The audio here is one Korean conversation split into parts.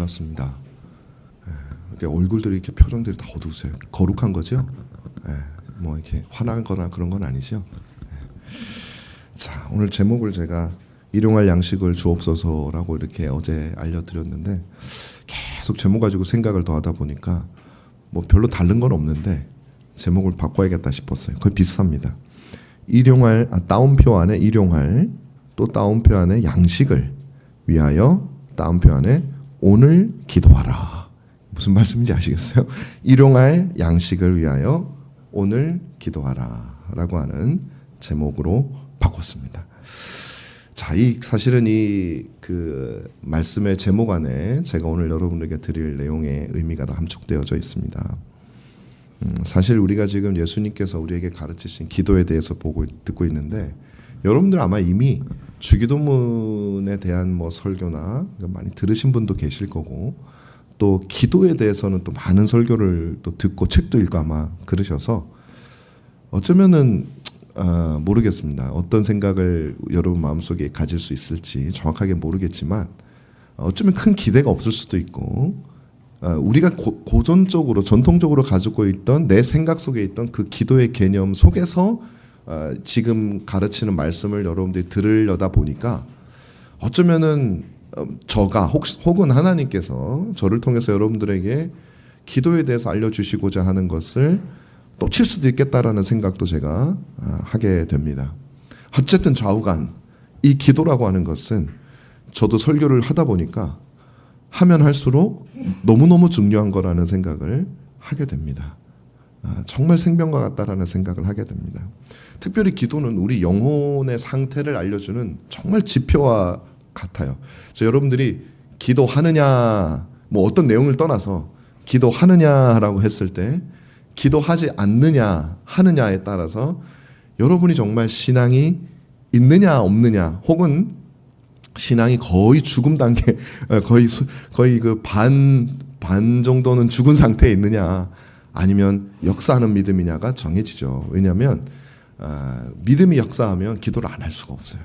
반갑습니다. 이렇게 얼굴들이 이렇게 표정들이 다 어두우세요. 거룩한 거죠? 뭐 이렇게 화나거나 그런 건 아니죠? 자, 오늘 제목을 제가 일용할 양식을 주옵소서라고 이렇게 어제 알려드렸는데 계속 제목 가지고 생각을 더 하다 보니까 뭐 별로 다른 건 없는데 제목을 바꿔야겠다 싶었어요. 거의 비슷합니다. 일용할, 따옴표 안에 일용할, 또 따옴표 안에 양식을 위하여, 따옴표 안에 오늘 기도하라. 무슨 말씀인지 아시겠어요? 일용할 양식을 위하여 오늘 기도하라 라고 하는 제목으로 바꿨습니다. 자, 사실은 그 말씀의 제목 안에 제가 오늘 여러분에게 드릴 내용의 의미가 다 함축되어져 있습니다. 사실 우리가 지금 예수님께서 우리에게 가르치신 기도에 대해서 듣고 있는데, 여러분들 아마 이미 주기도문에 대한 뭐 설교나 많이 들으신 분도 계실 거고, 또 기도에 대해서는 또 많은 설교를 또 듣고 책도 읽고 아마 그러셔서 어쩌면은 모르겠습니다. 어떤 생각을 여러분 마음속에 가질 수 있을지 정확하게 모르겠지만, 어쩌면 큰 기대가 없을 수도 있고, 우리가 고전적으로 전통적으로 가지고 있던 내 생각 속에 있던 그 기도의 개념 속에서 지금 가르치는 말씀을 여러분들이 들으려다 보니까 어쩌면은 저가 혹은 하나님께서 저를 통해서 여러분들에게 기도에 대해서 알려주시고자 하는 것을 놓칠 수도 있겠다라는 생각도 제가 하게 됩니다. 어쨌든 좌우간 이 기도라고 하는 것은 저도 설교를 하다 보니까 하면 할수록 너무너무 중요한 거라는 생각을 하게 됩니다. 정말 생명과 같다라는 생각을 하게 됩니다. 특별히 기도는 우리 영혼의 상태를 알려주는 정말 지표와 같아요. 여러분들이 기도하느냐, 뭐 어떤 내용을 떠나서 기도하느냐라고 했을 때 기도하지 않느냐 하느냐에 따라서 여러분이 정말 신앙이 있느냐 없느냐, 혹은 신앙이 거의 죽음 단계, 거의 그 반 정도는 죽은 상태에 있느냐, 아니면 역사하는 믿음이냐가 정해지죠. 왜냐하면 믿음이 역사하면 기도를 안 할 수가 없어요.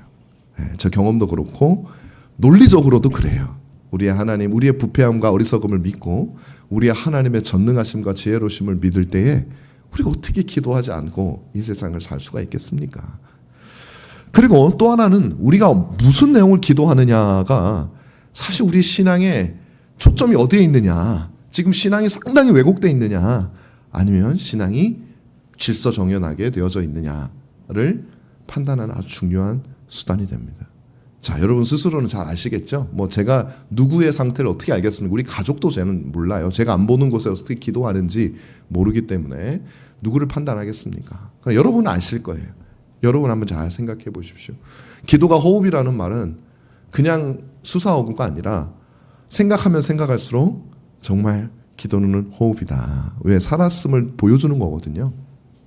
저 경험도 그렇고 논리적으로도 그래요. 우리의 하나님, 우리의 부패함과 어리석음을 믿고 우리의 하나님의 전능하심과 지혜로우심을 믿을 때에 우리가 어떻게 기도하지 않고 이 세상을 살 수가 있겠습니까? 그리고 또 하나는 우리가 무슨 내용을 기도하느냐가 사실 우리 신앙의 초점이 어디에 있느냐, 지금 신앙이 상당히 왜곡되어 있느냐, 아니면 신앙이 질서정연하게 되어져 있느냐를 판단하는 아주 중요한 수단이 됩니다. 자, 여러분 스스로는 잘 아시겠죠? 뭐 제가 누구의 상태를 어떻게 알겠습니까? 우리 가족도 저는 몰라요. 제가 안 보는 곳에 어떻게 기도하는지 모르기 때문에 누구를 판단하겠습니까? 그러니까 여러분은 아실 거예요. 여러분 한번 잘 생각해 보십시오. 기도가 호흡이라는 말은 그냥 수사어구가 아니라 생각하면 생각할수록 정말 기도는 호흡이다. 왜? 살았음을 보여주는 거거든요.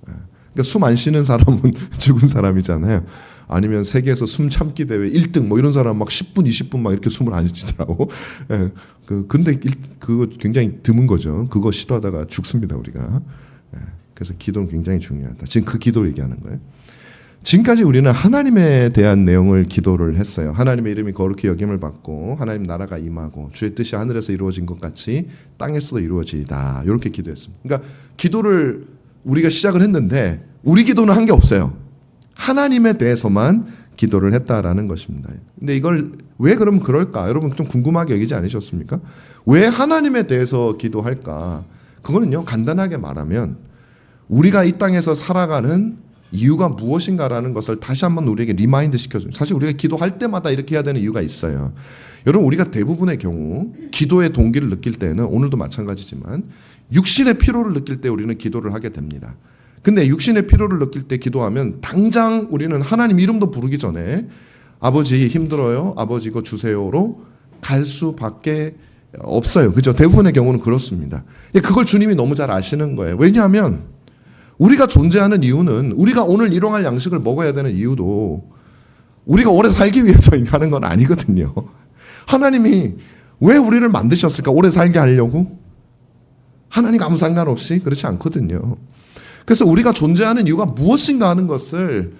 그러니까 숨 안 쉬는 사람은 죽은 사람이잖아요. 아니면 세계에서 숨 참기 대회 1등 뭐 이런 사람 막 10분, 20분 막 이렇게 숨을 안 쉬더라고. 근데 그거 굉장히 드문 거죠. 그거 시도하다가 죽습니다, 우리가. 그래서 기도는 굉장히 중요하다. 지금 그 기도를 얘기하는 거예요. 지금까지 우리는 하나님에 대한 내용을 기도를 했어요. 하나님의 이름이 거룩히 여김을 받고 하나님 나라가 임하고 주의 뜻이 하늘에서 이루어진 것 같이 땅에서도 이루어지이다. 이렇게 기도했습니다. 그러니까 기도를 우리가 시작을 했는데 우리 기도는 한 게 없어요. 하나님에 대해서만 기도를 했다라는 것입니다. 근데 이걸 왜 그러면 그럴까? 여러분 좀 궁금하게 여기지 않으셨습니까? 왜 하나님에 대해서 기도할까? 그거는요, 간단하게 말하면 우리가 이 땅에서 살아가는 이유가 무엇인가라는 것을 다시 한번 우리에게 리마인드 시켜줘요. 사실 우리가 기도할 때마다 이렇게 해야 되는 이유가 있어요. 여러분, 우리가 대부분의 경우 기도의 동기를 느낄 때는, 오늘도 마찬가지지만 육신의 피로를 느낄 때 우리는 기도를 하게 됩니다. 근데 육신의 피로를 느낄 때 기도하면 당장 우리는 하나님 이름도 부르기 전에 아버지 힘들어요, 아버지 이거 주세요로 갈 수밖에 없어요. 그죠? 대부분의 경우는 그렇습니다. 그걸 주님이 너무 잘 아시는 거예요. 왜냐하면 우리가 존재하는 이유는, 우리가 오늘 일용할 양식을 먹어야 되는 이유도 우리가 오래 살기 위해서 하는 건 아니거든요. 하나님이 왜 우리를 만드셨을까? 오래 살게 하려고? 하나님과 아무 상관없이? 그렇지 않거든요. 그래서 우리가 존재하는 이유가 무엇인가 하는 것을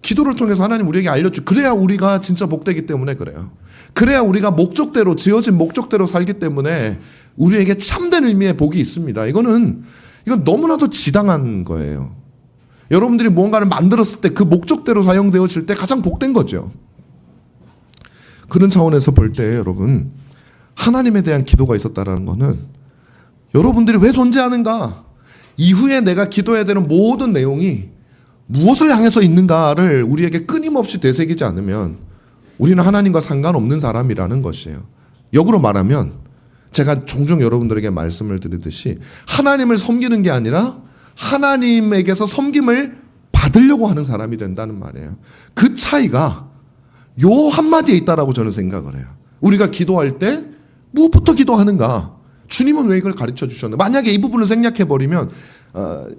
기도를 통해서 하나님 우리에게 알려주. 그래야 우리가 진짜 복되기 때문에 그래요. 그래야 우리가 목적대로, 지어진 목적대로 살기 때문에 우리에게 참된 의미의 복이 있습니다. 이건 너무나도 지당한 거예요. 여러분들이 무언가를 만들었을 때 그 목적대로 사용되어질 때 가장 복된 거죠. 그런 차원에서 볼 때 여러분, 하나님에 대한 기도가 있었다라는 것은 여러분들이 왜 존재하는가, 이후에 내가 기도해야 되는 모든 내용이 무엇을 향해서 있는가를 우리에게 끊임없이 되새기지 않으면 우리는 하나님과 상관없는 사람이라는 것이에요. 역으로 말하면 제가 종종 여러분들에게 말씀을 드리듯이 하나님을 섬기는 게 아니라 하나님에게서 섬김을 받으려고 하는 사람이 된다는 말이에요. 그 차이가 요 한마디에 있다라고 저는 생각을 해요. 우리가 기도할 때 무엇부터 기도하는가? 주님은 왜 이걸 가르쳐 주셨나? 만약에 이 부분을 생략해버리면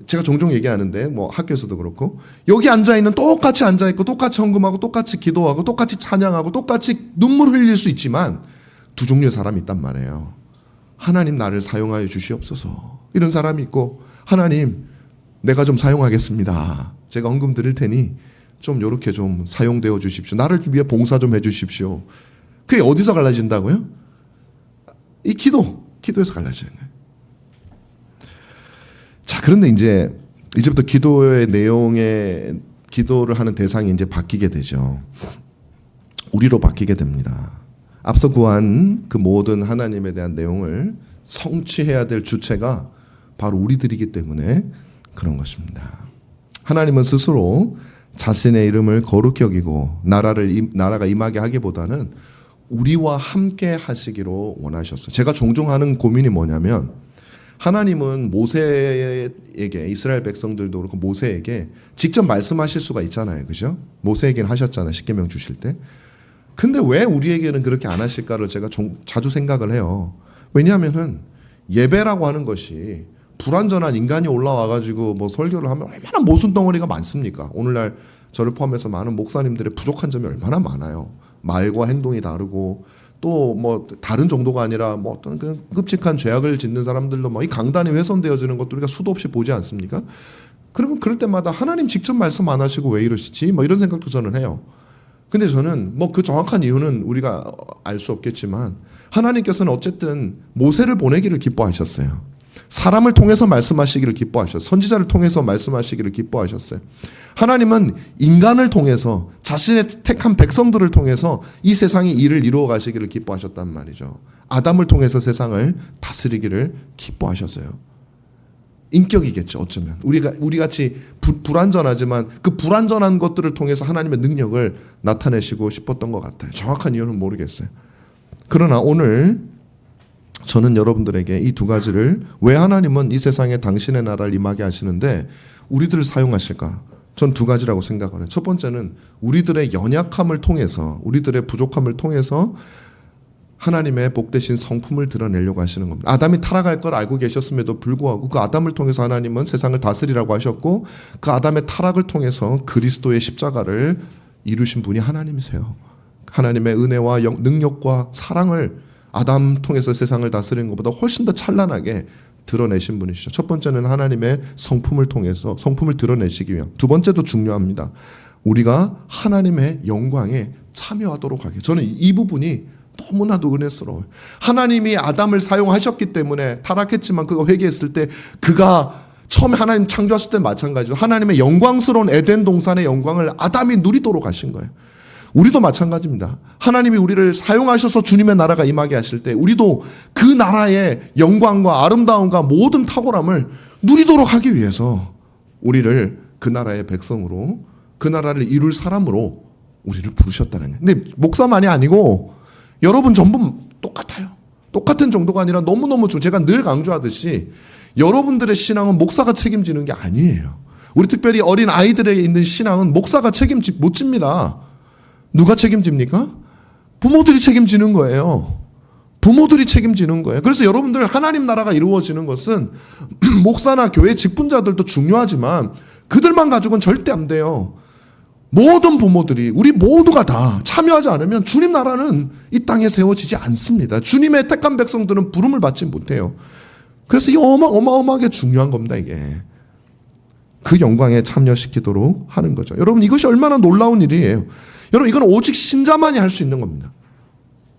제가 종종 얘기하는데 뭐 학교에서도 그렇고 여기 앉아있는 똑같이 앉아있고 똑같이 헌금하고 똑같이 기도하고 똑같이 찬양하고 똑같이 눈물 흘릴 수 있지만 두 종류의 사람이 있단 말이에요. 하나님 나를 사용하여 주시옵소서 이런 사람이 있고, 하나님 내가 좀 사용하겠습니다. 제가 헌금 드릴 테니 좀 이렇게 좀 사용되어 주십시오. 나를 위해 봉사 좀 해주십시오. 그게 어디서 갈라진다고요? 이 기도에서 갈라지는 거예요. 자, 그런데 이제부터 기도의 내용에 기도를 하는 대상이 이제 바뀌게 되죠. 우리로 바뀌게 됩니다. 앞서 구한 그 모든 하나님에 대한 내용을 성취해야 될 주체가 바로 우리들이기 때문에 그런 것입니다. 하나님은 스스로 자신의 이름을 거룩히 여기고 나라가 임하게 하기보다는 우리와 함께 하시기로 원하셨어요. 제가 종종 하는 고민이 뭐냐면, 하나님은 모세에게, 이스라엘 백성들도 그렇고 모세에게 직접 말씀하실 수가 있잖아요. 그죠? 모세에게는 하셨잖아요. 십계명 주실 때. 근데 왜 우리에게는 그렇게 안 하실까를 제가 자주 생각을 해요. 왜냐하면은 예배라고 하는 것이 불완전한 인간이 올라와가지고 뭐 설교를 하면 얼마나 모순 덩어리가 많습니까? 오늘날 저를 포함해서 많은 목사님들의 부족한 점이 얼마나 많아요. 말과 행동이 다르고 또 뭐 다른 정도가 아니라 뭐 어떤 그 끔찍한 죄악을 짓는 사람들도 뭐 이 강단이 훼손되어지는 것도 우리가 수도 없이 보지 않습니까? 그러면 그럴 때마다 하나님 직접 말씀 안 하시고 왜 이러시지? 뭐 이런 생각도 저는 해요. 근데 저는 뭐 그 정확한 이유는 우리가 알 수 없겠지만 하나님께서는 어쨌든 모세를 보내기를 기뻐하셨어요. 사람을 통해서 말씀하시기를 기뻐하셨어요. 선지자를 통해서 말씀하시기를 기뻐하셨어요. 하나님은 인간을 통해서, 자신의 택한 백성들을 통해서 이 세상의 일을 이루어 가시기를 기뻐하셨단 말이죠. 아담을 통해서 세상을 다스리기를 기뻐하셨어요. 인격이겠죠, 어쩌면. 우리 같이 불완전하지만 그 불완전한 것들을 통해서 하나님의 능력을 나타내시고 싶었던 것 같아요. 정확한 이유는 모르겠어요. 그러나 오늘 저는 여러분들에게 이 두 가지를, 왜 하나님은 이 세상에 당신의 나라를 임하게 하시는데 우리들을 사용하실까? 전 두 가지라고 생각을 해요. 첫 번째는 우리들의 연약함을 통해서, 우리들의 부족함을 통해서 하나님의 복되신 성품을 드러내려고 하시는 겁니다. 아담이 타락할 걸 알고 계셨음에도 불구하고 그 아담을 통해서 하나님은 세상을 다스리라고 하셨고, 그 아담의 타락을 통해서 그리스도의 십자가를 이루신 분이 하나님이세요. 하나님의 은혜와 능력과 사랑을 아담 통해서 세상을 다스리는 것보다 훨씬 더 찬란하게 드러내신 분이시죠. 첫 번째는 하나님의 성품을 통해서 성품을 드러내시기 위함. 두 번째도 중요합니다. 우리가 하나님의 영광에 참여하도록 하게. 저는 이 부분이 너무나도 은혜스러워요. 하나님이 아담을 사용하셨기 때문에 타락했지만 그가 회개했을 때, 그가 처음에 하나님 창조하실 때 마찬가지로 하나님의 영광스러운 에덴 동산의 영광을 아담이 누리도록 하신 거예요. 우리도 마찬가지입니다. 하나님이 우리를 사용하셔서 주님의 나라가 임하게 하실 때 우리도 그 나라의 영광과 아름다움과 모든 탁월함을 누리도록 하기 위해서 우리를 그 나라의 백성으로, 그 나라를 이룰 사람으로 우리를 부르셨다는 거예요. 근데 목사만이 아니고 여러분 전부 똑같아요. 똑같은 정도가 아니라 너무너무 제가 늘 강조하듯이 여러분들의 신앙은 목사가 책임지는 게 아니에요. 우리 특별히 어린 아이들에게 있는 신앙은 목사가 못 집니다. 누가 책임집니까? 부모들이 책임지는 거예요. 부모들이 책임지는 거예요. 그래서 여러분들 하나님 나라가 이루어지는 것은 목사나 교회 직분자들도 중요하지만 그들만 가지고는 절대 안 돼요. 모든 부모들이, 우리 모두가 다 참여하지 않으면 주님 나라는 이 땅에 세워지지 않습니다. 주님의 택한 백성들은 부름을 받지 못해요. 그래서 이 어마어마하게 중요한 겁니다, 이게. 그 영광에 참여시키도록 하는 거죠. 여러분, 이것이 얼마나 놀라운 일이에요. 여러분, 이건 오직 신자만이 할 수 있는 겁니다.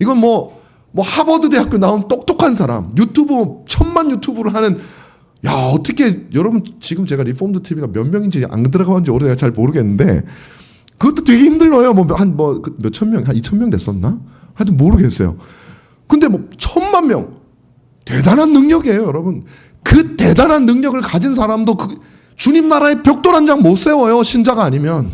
이건 뭐 하버드 대학교 나온 똑똑한 사람, 유튜브 1000만 유튜브를 하는, 야, 어떻게 여러분, 지금 제가 리폼드 TV가 몇 명인지 안 들어가는지 오래돼서 잘 모르겠는데 그것도 되게 힘들어요. 몇천 명, 한 2,000명 됐었나? 하여튼 모르겠어요. 근데 1000만 명, 대단한 능력이에요, 여러분. 그 대단한 능력을 가진 사람도 주님 나라에 벽돌 한 장 못 세워요, 신자가 아니면.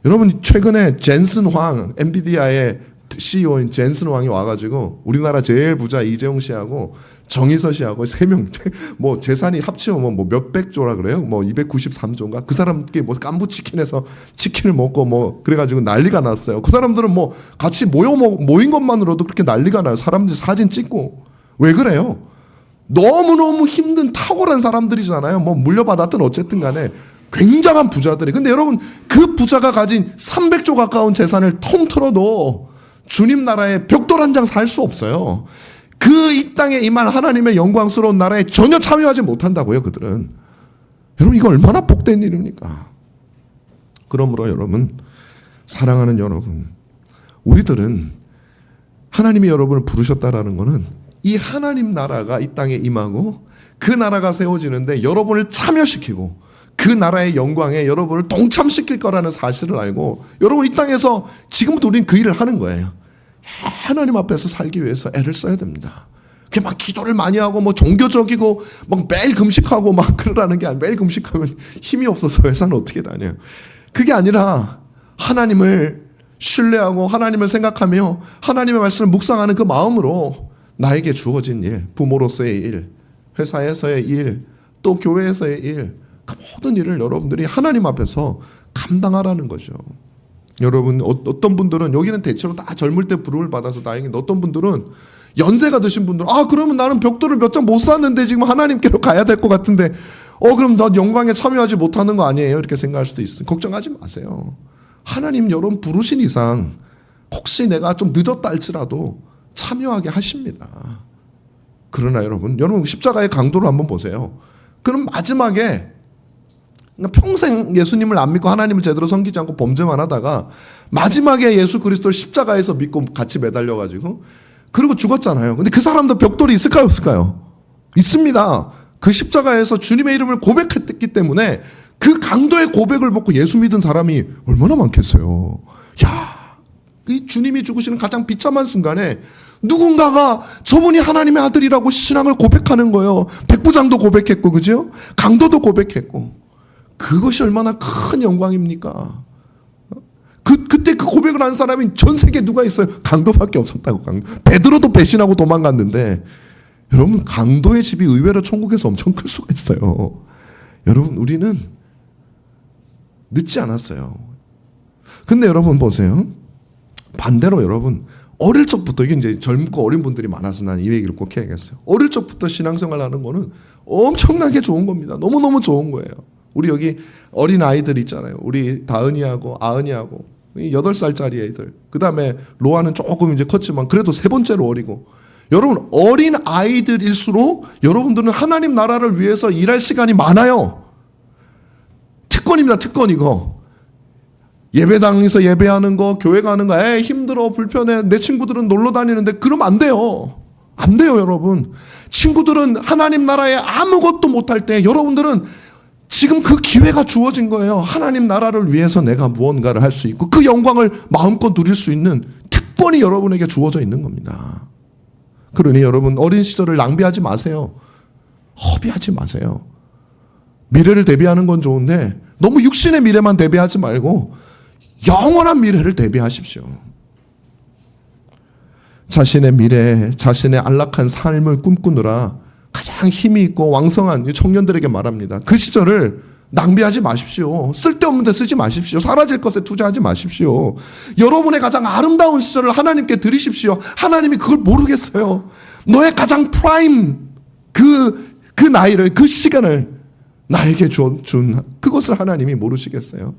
여러분, 최근에 젠슨 황, 엔비디아의 CEO인 젠슨 황이 와가지고 우리나라 제일 부자 이재용 씨하고 정의서 씨하고 3명 재산이 합치면 몇백 조라 그래요? 293조인가? 그 사람들끼리 깐부 치킨에서 치킨을 먹고 그래가지고 난리가 났어요. 그 사람들은 같이 모인 것만으로도 그렇게 난리가 나요. 사람들이 사진 찍고. 왜 그래요? 너무너무 힘든 탁월한 사람들이잖아요. 물려받았든 어쨌든 간에 굉장한 부자들이. 근데 여러분, 그 부자가 가진 300조 가까운 재산을 통틀어도 주님 나라에 벽돌 한 장 살 수 없어요. 이 땅에 임한 하나님의 영광스러운 나라에 전혀 참여하지 못한다고요, 그들은. 여러분, 이거 얼마나 복된 일입니까? 그러므로 여러분, 사랑하는 여러분, 우리들은 하나님이 여러분을 부르셨다라는 것은 이 하나님 나라가 이 땅에 임하고 그 나라가 세워지는데 여러분을 참여시키고 그 나라의 영광에 여러분을 동참시킬 거라는 사실을 알고, 여러분, 이 땅에서 지금부터 우리는 그 일을 하는 거예요. 하나님 앞에서 살기 위해서 애를 써야 됩니다. 그게 기도를 많이 하고 종교적이고 매일 금식하고 그러라는 게 아니라, 매일 금식하면 힘이 없어서 회사는 어떻게 다녀요. 그게 아니라 하나님을 신뢰하고 하나님을 생각하며 하나님의 말씀을 묵상하는 그 마음으로 나에게 주어진 일, 부모로서의 일, 회사에서의 일, 또 교회에서의 일, 그 모든 일을 여러분들이 하나님 앞에서 감당하라는 거죠. 여러분, 어떤 분들은, 여기는 대체로 다 젊을 때 부름을 받아서 다행인데, 어떤 분들은 연세가 드신 분들은, 그러면 나는 벽돌을 몇 장 못 샀는데 지금 하나님께로 가야 될 것 같은데 그럼 나 영광에 참여하지 못하는 거 아니에요? 이렇게 생각할 수도 있어요. 걱정하지 마세요. 하나님 여러분 부르신 이상 혹시 내가 좀 늦었다 할지라도 참여하게 하십니다. 그러나 여러분 십자가의 강도를 한번 보세요. 그럼 마지막에 평생 예수님을 안 믿고 하나님을 제대로 섬기지 않고 범죄만 하다가 마지막에 예수 그리스도를 십자가에서 믿고 같이 매달려가지고 그리고 죽었잖아요. 근데 그 사람도 벽돌이 있을까요, 없을까요? 있습니다. 그 십자가에서 주님의 이름을 고백했기 때문에 그 강도의 고백을 받고 예수 믿은 사람이 얼마나 많겠어요. 이 주님이 죽으시는 가장 비참한 순간에 누군가가 저분이 하나님의 아들이라고 신앙을 고백하는 거예요. 백부장도 고백했고, 그죠? 강도도 고백했고. 그것이 얼마나 큰 영광입니까? 그때 그 고백을 한 사람이 전 세계에 누가 있어요? 강도밖에 없었다고. 베드로도 배신하고 도망갔는데, 여러분, 강도의 집이 의외로 천국에서 엄청 클 수가 있어요. 여러분, 우리는 늦지 않았어요. 근데 여러분 보세요. 반대로 여러분, 어릴 적부터, 이게 이제 젊고 어린 분들이 많아서 난 이 얘기를 꼭 해야겠어요. 어릴 적부터 신앙생활 하는 거는 엄청나게 좋은 겁니다. 너무너무 좋은 거예요. 우리 여기 어린 아이들 있잖아요. 우리 다은이하고 아은이하고 8살짜리 애들. 그 다음에 로아는 조금 이제 컸지만 그래도 세 번째로 어리고. 여러분, 어린 아이들일수록 여러분들은 하나님 나라를 위해서 일할 시간이 많아요. 특권입니다, 특권 이거. 예배당에서 예배하는 거, 교회 가는 거, 힘들어, 불편해. 내 친구들은 놀러 다니는데 그러면 안 돼요. 안 돼요, 여러분. 친구들은 하나님 나라에 아무것도 못할 때 여러분들은 지금 그 기회가 주어진 거예요. 하나님 나라를 위해서 내가 무언가를 할 수 있고 그 영광을 마음껏 누릴 수 있는 특권이 여러분에게 주어져 있는 겁니다. 그러니 여러분, 어린 시절을 낭비하지 마세요. 허비하지 마세요. 미래를 대비하는 건 좋은데 너무 육신의 미래만 대비하지 말고 영원한 미래를 대비하십시오. 자신의 미래, 자신의 안락한 삶을 꿈꾸느라 가장 힘이 있고 왕성한 청년들에게 말합니다. 그 시절을 낭비하지 마십시오. 쓸데없는 데 쓰지 마십시오. 사라질 것에 투자하지 마십시오. 여러분의 가장 아름다운 시절을 하나님께 드리십시오. 하나님이 그걸 모르겠어요. 너의 가장 프라임 그 나이를, 그 시간을 나에게 준 그것을 하나님이 모르시겠어요.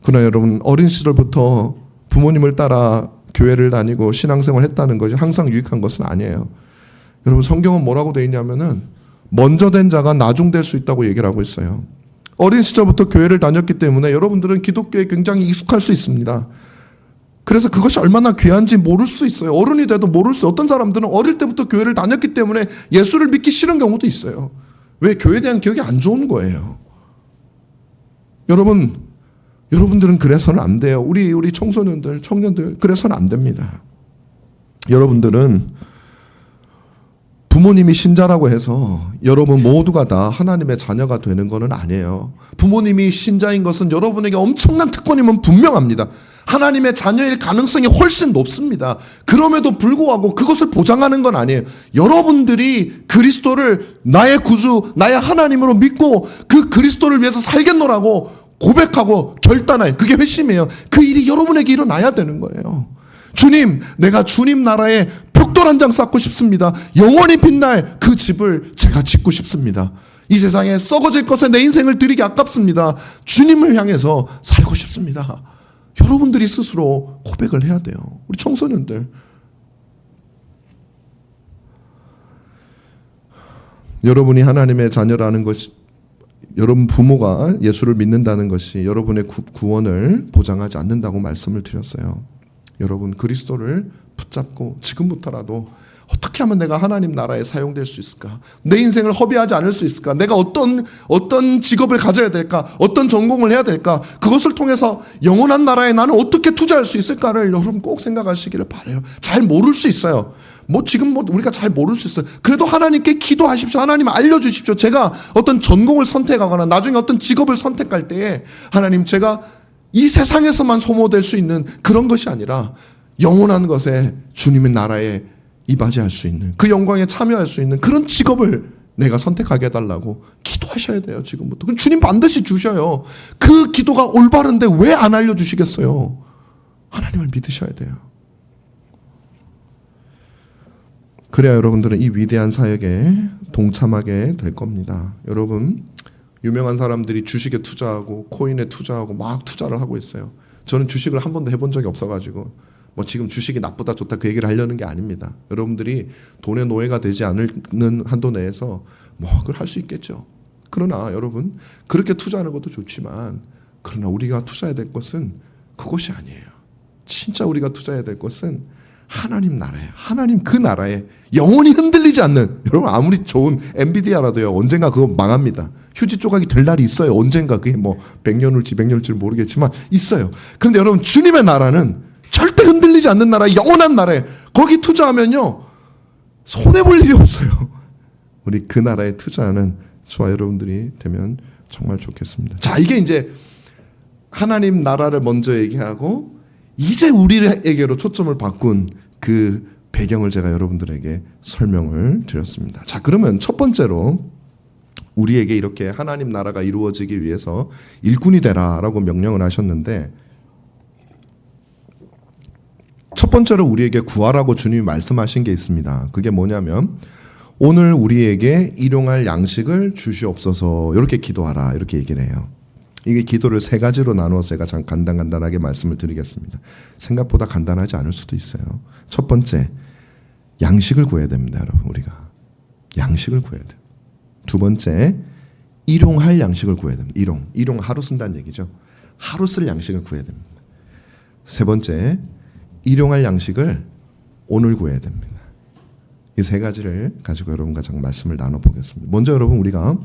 그러나 여러분, 어린 시절부터 부모님을 따라 교회를 다니고 신앙생활을 했다는 것이 항상 유익한 것은 아니에요. 여러분, 성경은 뭐라고 되어 있냐면은 먼저 된 자가 나중 될 수 있다고 얘기를 하고 있어요. 어린 시절부터 교회를 다녔기 때문에 여러분들은 기독교에 굉장히 익숙할 수 있습니다. 그래서 그것이 얼마나 귀한지 모를 수 있어요. 어른이 돼도 모를 수. 어떤 사람들은 어릴 때부터 교회를 다녔기 때문에 예수를 믿기 싫은 경우도 있어요. 왜? 교회에 대한 기억이 안 좋은 거예요. 여러분들은 그래서는 안 돼요. 우리 청소년들, 청년들 그래서는 안 됩니다. 여러분들은 부모님이 신자라고 해서 여러분 모두가 다 하나님의 자녀가 되는 것은 아니에요. 부모님이 신자인 것은 여러분에게 엄청난 특권임은 분명합니다. 하나님의 자녀일 가능성이 훨씬 높습니다. 그럼에도 불구하고 그것을 보장하는 건 아니에요. 여러분들이 그리스도를 나의 구주, 나의 하나님으로 믿고 그 그리스도를 위해서 살겠노라고 고백하고 결단해요. 그게 회심이에요. 그 일이 여러분에게 일어나야 되는 거예요. 주님, 내가 주님 나라에 벽돌 한 장 쌓고 싶습니다. 영원히 빛날 그 집을 제가 짓고 싶습니다. 이 세상에 썩어질 것에 내 인생을 드리기 아깝습니다. 주님을 향해서 살고 싶습니다. 여러분들이 스스로 고백을 해야 돼요. 우리 청소년들. 여러분이 하나님의 자녀라는 것이, 여러분 부모가 예수를 믿는다는 것이 여러분의 구원을 보장하지 않는다고 말씀을 드렸어요. 여러분 그리스도를 붙잡고 지금부터라도 어떻게 하면 내가 하나님 나라에 사용될 수 있을까? 내 인생을 허비하지 않을 수 있을까? 내가 어떤 직업을 가져야 될까? 어떤 전공을 해야 될까? 그것을 통해서 영원한 나라에 나는 어떻게 투자할 수 있을까를 여러분 꼭 생각하시기를 바라요. 잘 모를 수 있어요. 지금 우리가 잘 모를 수 있어요. 그래도 하나님께 기도하십시오. 하나님 알려주십시오. 제가 어떤 전공을 선택하거나 나중에 어떤 직업을 선택할 때에 하나님 제가 이 세상에서만 소모될 수 있는 그런 것이 아니라 영원한 것에 주님의 나라에 이바지할 수 있는 그 영광에 참여할 수 있는 그런 직업을 내가 선택하게 해달라고 기도하셔야 돼요. 지금부터. 그럼 주님 반드시 주셔요. 그 기도가 올바른데 왜 안 알려주시겠어요? 하나님을 믿으셔야 돼요. 그래야 여러분들은 이 위대한 사역에 동참하게 될 겁니다. 여러분 유명한 사람들이 주식에 투자하고 코인에 투자하고 막 투자를 하고 있어요. 저는 주식을 한 번도 해본 적이 없어가지고 지금 주식이 나쁘다 좋다 그 얘기를 하려는 게 아닙니다. 여러분들이 돈의 노예가 되지 않는 한도 내에서 그걸 할 수 있겠죠. 그러나 여러분 그렇게 투자하는 것도 좋지만 그러나 우리가 투자해야 될 것은 그것이 아니에요. 진짜 우리가 투자해야 될 것은 하나님 나라에, 하나님 그 나라에 영원히 흔들리지 않는, 여러분 아무리 좋은 엔비디아라도요 언젠가 그거 망합니다. 휴지 조각이 될 날이 있어요. 언젠가 그게 100년 올지 200년 올지 모르겠지만 있어요. 그런데 여러분 주님의 나라는 절대 흔들리지 않는 나라, 영원한 나라에 거기 투자하면요 손해볼 일이 없어요. 우리 그 나라에 투자하는 저와 여러분들이 되면 정말 좋겠습니다. 자, 이게 이제 하나님 나라를 먼저 얘기하고 이제 우리에게로 초점을 바꾼 그 배경을 제가 여러분들에게 설명을 드렸습니다. 자, 그러면 첫 번째로 우리에게 이렇게 하나님 나라가 이루어지기 위해서 일꾼이 되라라고 명령을 하셨는데, 첫 번째로 우리에게 구하라고 주님이 말씀하신 게 있습니다. 그게 뭐냐면 오늘 우리에게 일용할 양식을 주시옵소서, 이렇게 기도하라, 이렇게 얘기를 해요. 이게 기도를 세 가지로 나누어서 제가 간단하게 말씀을 드리겠습니다. 생각보다 간단하지 않을 수도 있어요. 첫 번째, 양식을 구해야 됩니다. 여러분, 우리가 양식을 구해야 돼요. 두 번째, 일용할 양식을 구해야 됩니다. 일용 하루 쓴다는 얘기죠. 하루 쓸 양식을 구해야 됩니다. 세 번째, 일용할 양식을 오늘 구해야 됩니다. 이 세 가지를 가지고 여러분과 잠깐 말씀을 나눠보겠습니다. 먼저 여러분, 우리가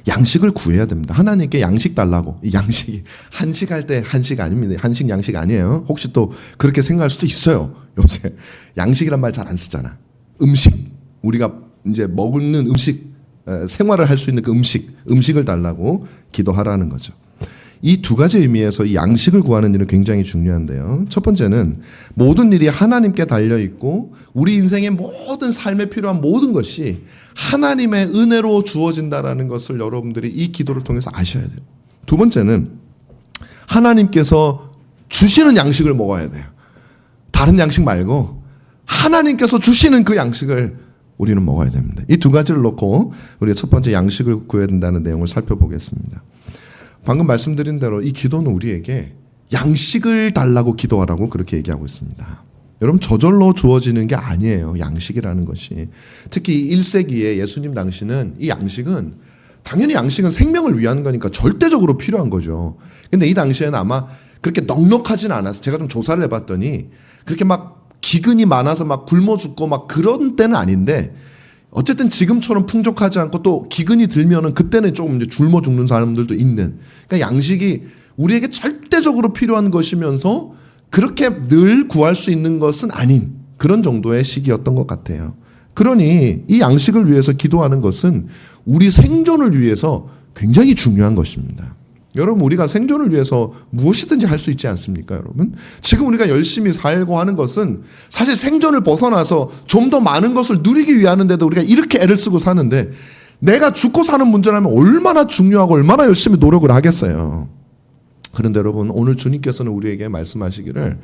양식을 구해야 됩니다. 하나님께 양식 달라고. 이 양식이 한식할 때 한식 아닙니다. 한식 양식 아니에요. 혹시 또 그렇게 생각할 수도 있어요. 요새 양식이란 말 잘 안 쓰잖아. 음식, 우리가 이제 먹는 음식, 생활을 할 수 있는 그 음식을 달라고 기도하라는 거죠. 이 두 가지 의미에서 이 양식을 구하는 일은 굉장히 중요한데요. 첫 번째는 모든 일이 하나님께 달려있고 우리 인생의 모든 삶에 필요한 모든 것이 하나님의 은혜로 주어진다는 것을 여러분들이 이 기도를 통해서 아셔야 돼요. 두 번째는 하나님께서 주시는 양식을 먹어야 돼요. 다른 양식 말고 하나님께서 주시는 그 양식을 우리는 먹어야 됩니다. 이 두 가지를 놓고 우리가 첫 번째 양식을 구해야 된다는 내용을 살펴보겠습니다. 방금 말씀드린 대로 이 기도는 우리에게 양식을 달라고 기도하라고 그렇게 얘기하고 있습니다. 여러분, 저절로 주어지는 게 아니에요. 양식이라는 것이. 특히 1세기에 예수님 당시는 이 양식은, 당연히 양식은 생명을 위한 거니까 절대적으로 필요한 거죠. 근데 이 당시에는 아마 그렇게 넉넉하진 않았어요. 제가 좀 조사를 해봤더니 그렇게 막 기근이 많아서 막 굶어 죽고 막 그런 때는 아닌데 어쨌든 지금처럼 풍족하지 않고 또 기근이 들면은 그때는 조금 이제 굶어 죽는 사람들도 있는. 그러니까 양식이 우리에게 절대적으로 필요한 것이면서 그렇게 늘 구할 수 있는 것은 아닌 그런 정도의 시기였던 것 같아요. 그러니 이 양식을 위해서 기도하는 것은 우리 생존을 위해서 굉장히 중요한 것입니다. 여러분, 우리가 생존을 위해서 무엇이든지 할 수 있지 않습니까, 여러분? 지금 우리가 열심히 살고 하는 것은 사실 생존을 벗어나서 좀 더 많은 것을 누리기 위하는데도 우리가 이렇게 애를 쓰고 사는데 내가 죽고 사는 문제라면 얼마나 중요하고 얼마나 열심히 노력을 하겠어요. 그런데 여러분, 오늘 주님께서는 우리에게 말씀하시기를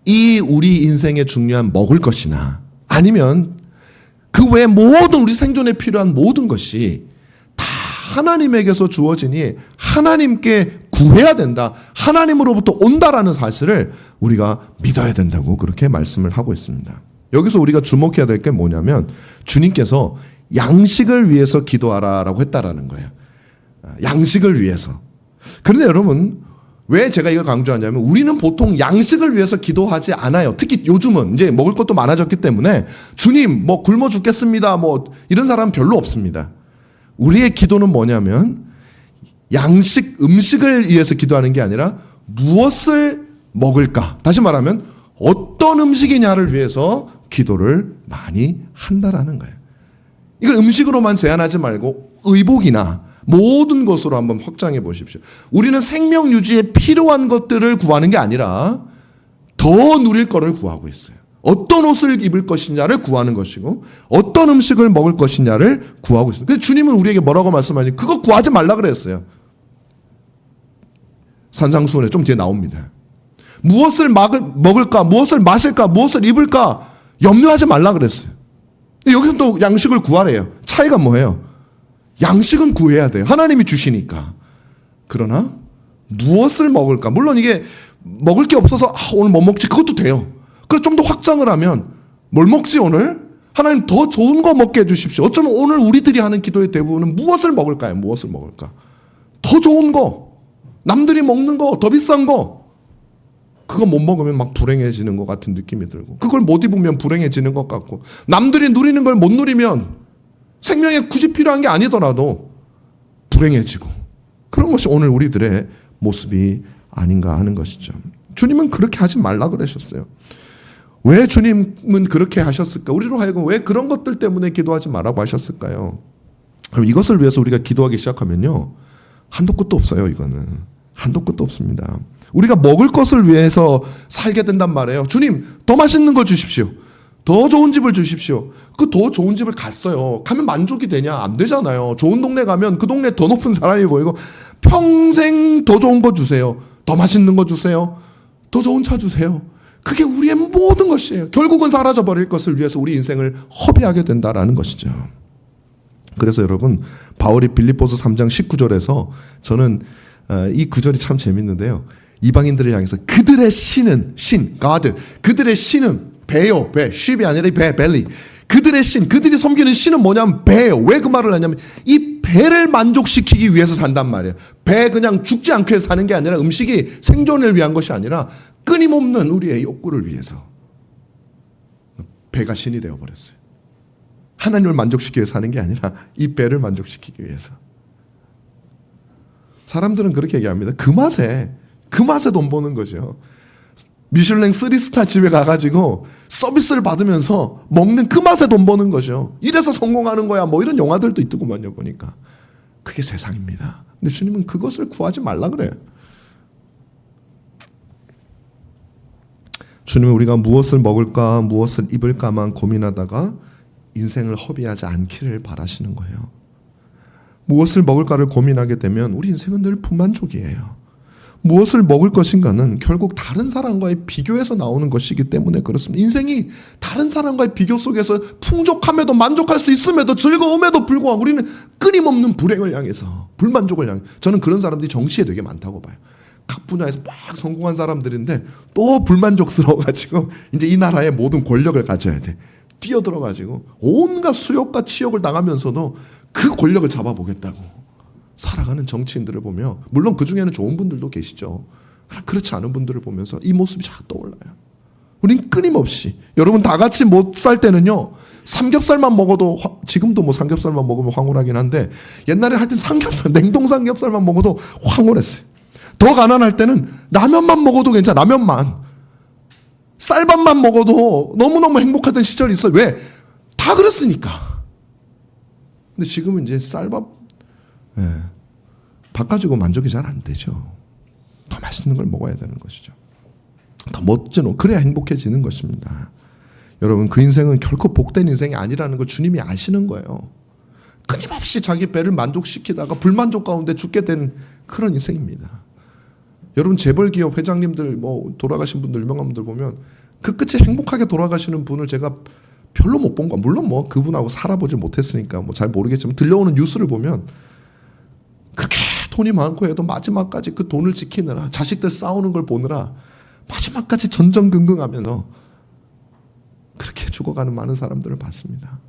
이 우리 인생에 중요한 먹을 것이나 아니면 그 외에 모든 우리 생존에 필요한 모든 것이 다 하나님에게서 주어지니 하나님께 구해야 된다. 하나님으로부터 온다라는 사실을 우리가 믿어야 된다고 그렇게 말씀을 하고 있습니다. 여기서 우리가 주목해야 될 게 뭐냐면 주님께서 양식을 위해서 기도하라라고 했다라는 거예요. 양식을 위해서. 그런데 여러분, 왜 제가 이걸 강조하냐면 우리는 보통 양식을 위해서 기도하지 않아요. 특히 요즘은 이제 먹을 것도 많아졌기 때문에 주님 뭐 굶어 죽겠습니다 뭐 이런 사람은 별로 없습니다. 우리의 기도는 뭐냐면 음식을 위해서 기도하는 게 아니라 무엇을 먹을까? 다시 말하면 어떤 음식이냐를 위해서 기도를 많이 한다라는 거예요. 이걸 음식으로만 제한하지 말고 의복이나 모든 것으로 한번 확장해 보십시오. 우리는 생명 유지에 필요한 것들을 구하는 게 아니라 더 누릴 거를 구하고 있어요. 어떤 옷을 입을 것이냐를 구하는 것이고 어떤 음식을 먹을 것이냐를 구하고 있어요. 근데 주님은 우리에게 뭐라고 말씀하니? 그거 구하지 말라 그랬어요. 산상수훈에 좀 뒤에 나옵니다. 무엇을 먹을까? 무엇을 마실까? 무엇을 입을까? 염려하지 말라 그랬어요. 여기서 또 양식을 구하래요. 차이가 뭐예요? 양식은 구해야 돼요. 하나님이 주시니까. 그러나 무엇을 먹을까? 물론 이게 먹을 게 없어서 오늘 뭐 먹지? 그것도 돼요. 그래서 좀 더 확장을 하면 뭘 먹지 오늘? 하나님 더 좋은 거 먹게 해주십시오. 어쩌면 오늘 우리들이 하는 기도의 대부분은 무엇을 먹을까요? 무엇을 먹을까? 더 좋은 거, 남들이 먹는 거, 더 비싼 거. 그거 못 먹으면 막 불행해지는 것 같은 느낌이 들고 그걸 못 입으면 불행해지는 것 같고 남들이 누리는 걸 못 누리면 생명에 굳이 필요한 게 아니더라도 불행해지고 그런 것이 오늘 우리들의 모습이 아닌가 하는 것이죠. 주님은 그렇게 하지 말라 그러셨어요. 왜 주님은 그렇게 하셨을까? 우리로 하여금 왜 그런 것들 때문에 기도하지 말라고 하셨을까요? 그럼 이것을 위해서 우리가 기도하기 시작하면요, 한도 끝도 없어요. 이거는 한도 끝도 없습니다. 우리가 먹을 것을 위해서 살게 된단 말이에요. 주님, 더 맛있는 거 주십시오. 더 좋은 집을 주십시오. 그 더 좋은 집을 갔어요. 가면 만족이 되냐? 안 되잖아요. 좋은 동네 가면 그 동네 더 높은 사람이 보이고 평생 더 좋은 거 주세요. 더 맛있는 거 주세요. 더 좋은 차 주세요. 그게 우리의 모든 것이에요. 결국은 사라져버릴 것을 위해서 우리 인생을 허비하게 된다라는 것이죠. 그래서 여러분, 바울이 빌립보서 3장 19절에서 저는 이 구절이 참 재밌는데요. 이방인들을 향해서 그들의 신은 God, 그들의 신은 배요, 배, sheep이 아니라 배, belly. 그들의 신, 그들이 섬기는 신은 뭐냐면 배예요. 왜 그 말을 하냐면 이 배를 만족시키기 위해서 산단 말이에요. 배 그냥 죽지 않기 위해서 사는 게 아니라 음식이 생존을 위한 것이 아니라 끊임없는 우리의 욕구를 위해서 배가 신이 되어버렸어요. 하나님을 만족시키기 위해서 사는 게 아니라 이 배를 만족시키기 위해서. 사람들은 그렇게 얘기합니다. 그 맛에 돈 버는 거죠. 미슐랭 3스타 집에 가가지고 서비스를 받으면서 먹는 그 맛에 돈 버는 거죠. 이래서 성공하는 거야 뭐 이런 영화들도 있더구만요. 보니까 그게 세상입니다. 근데 주님은 그것을 구하지 말라 그래요. 주님은 우리가 무엇을 먹을까 무엇을 입을까만 고민하다가 인생을 허비하지 않기를 바라시는 거예요. 무엇을 먹을까를 고민하게 되면 우리 인생은 늘 불만족이에요. 무엇을 먹을 것인가는 결국 다른 사람과의 비교에서 나오는 것이기 때문에 그렇습니다. 인생이 다른 사람과의 비교 속에서 풍족함에도 만족할 수 있음에도 즐거움에도 불구하고 우리는 끊임없는 불행을 향해서 불만족을 향해. 저는 그런 사람들이 정치에 되게 많다고 봐요. 각 분야에서 막 성공한 사람들인데 또 불만족스러워가지고 이제 이 나라의 모든 권력을 가져야 돼. 뛰어들어가지고 온갖 수욕과 치욕을 당하면서도 그 권력을 잡아보겠다고 살아가는 정치인들을 보며, 물론 그 중에는 좋은 분들도 계시죠. 그렇지 않은 분들을 보면서 이 모습이 자꾸 떠올라요. 우린 끊임없이, 여러분 다 같이 못 살 때는요, 삼겹살만 먹어도, 지금도 뭐 삼겹살만 먹으면 황홀하긴 한데, 옛날에 하여튼 삼겹살, 냉동 삼겹살만 먹어도 황홀했어요. 더 가난할 때는 라면만 먹어도 괜찮아. 라면만. 쌀밥만 먹어도 너무너무 행복하던 시절이 있어요. 왜? 다 그랬으니까. 근데 지금은 이제 쌀밥, 밥 가지고 만족이 잘 안 되죠. 더 맛있는 걸 먹어야 되는 것이죠. 더 멋진 옷, 그래야 행복해지는 것입니다. 여러분, 그 인생은 결코 복된 인생이 아니라는 걸 주님이 아시는 거예요. 끊임없이 자기 배를 만족시키다가 불만족 가운데 죽게 된 그런 인생입니다. 여러분, 재벌기업 회장님들, 뭐 돌아가신 분들, 유명한 분들 보면 그 끝에 행복하게 돌아가시는 분을 제가 별로 못 본 거, 물론 뭐 그분하고 살아보지 못했으니까 뭐 잘 모르겠지만 들려오는 뉴스를 보면 그렇게 돈이 많고 해도 마지막까지 그 돈을 지키느라, 자식들 싸우는 걸 보느라 마지막까지 전전긍긍하면서 그렇게 죽어가는 많은 사람들을 봤습니다.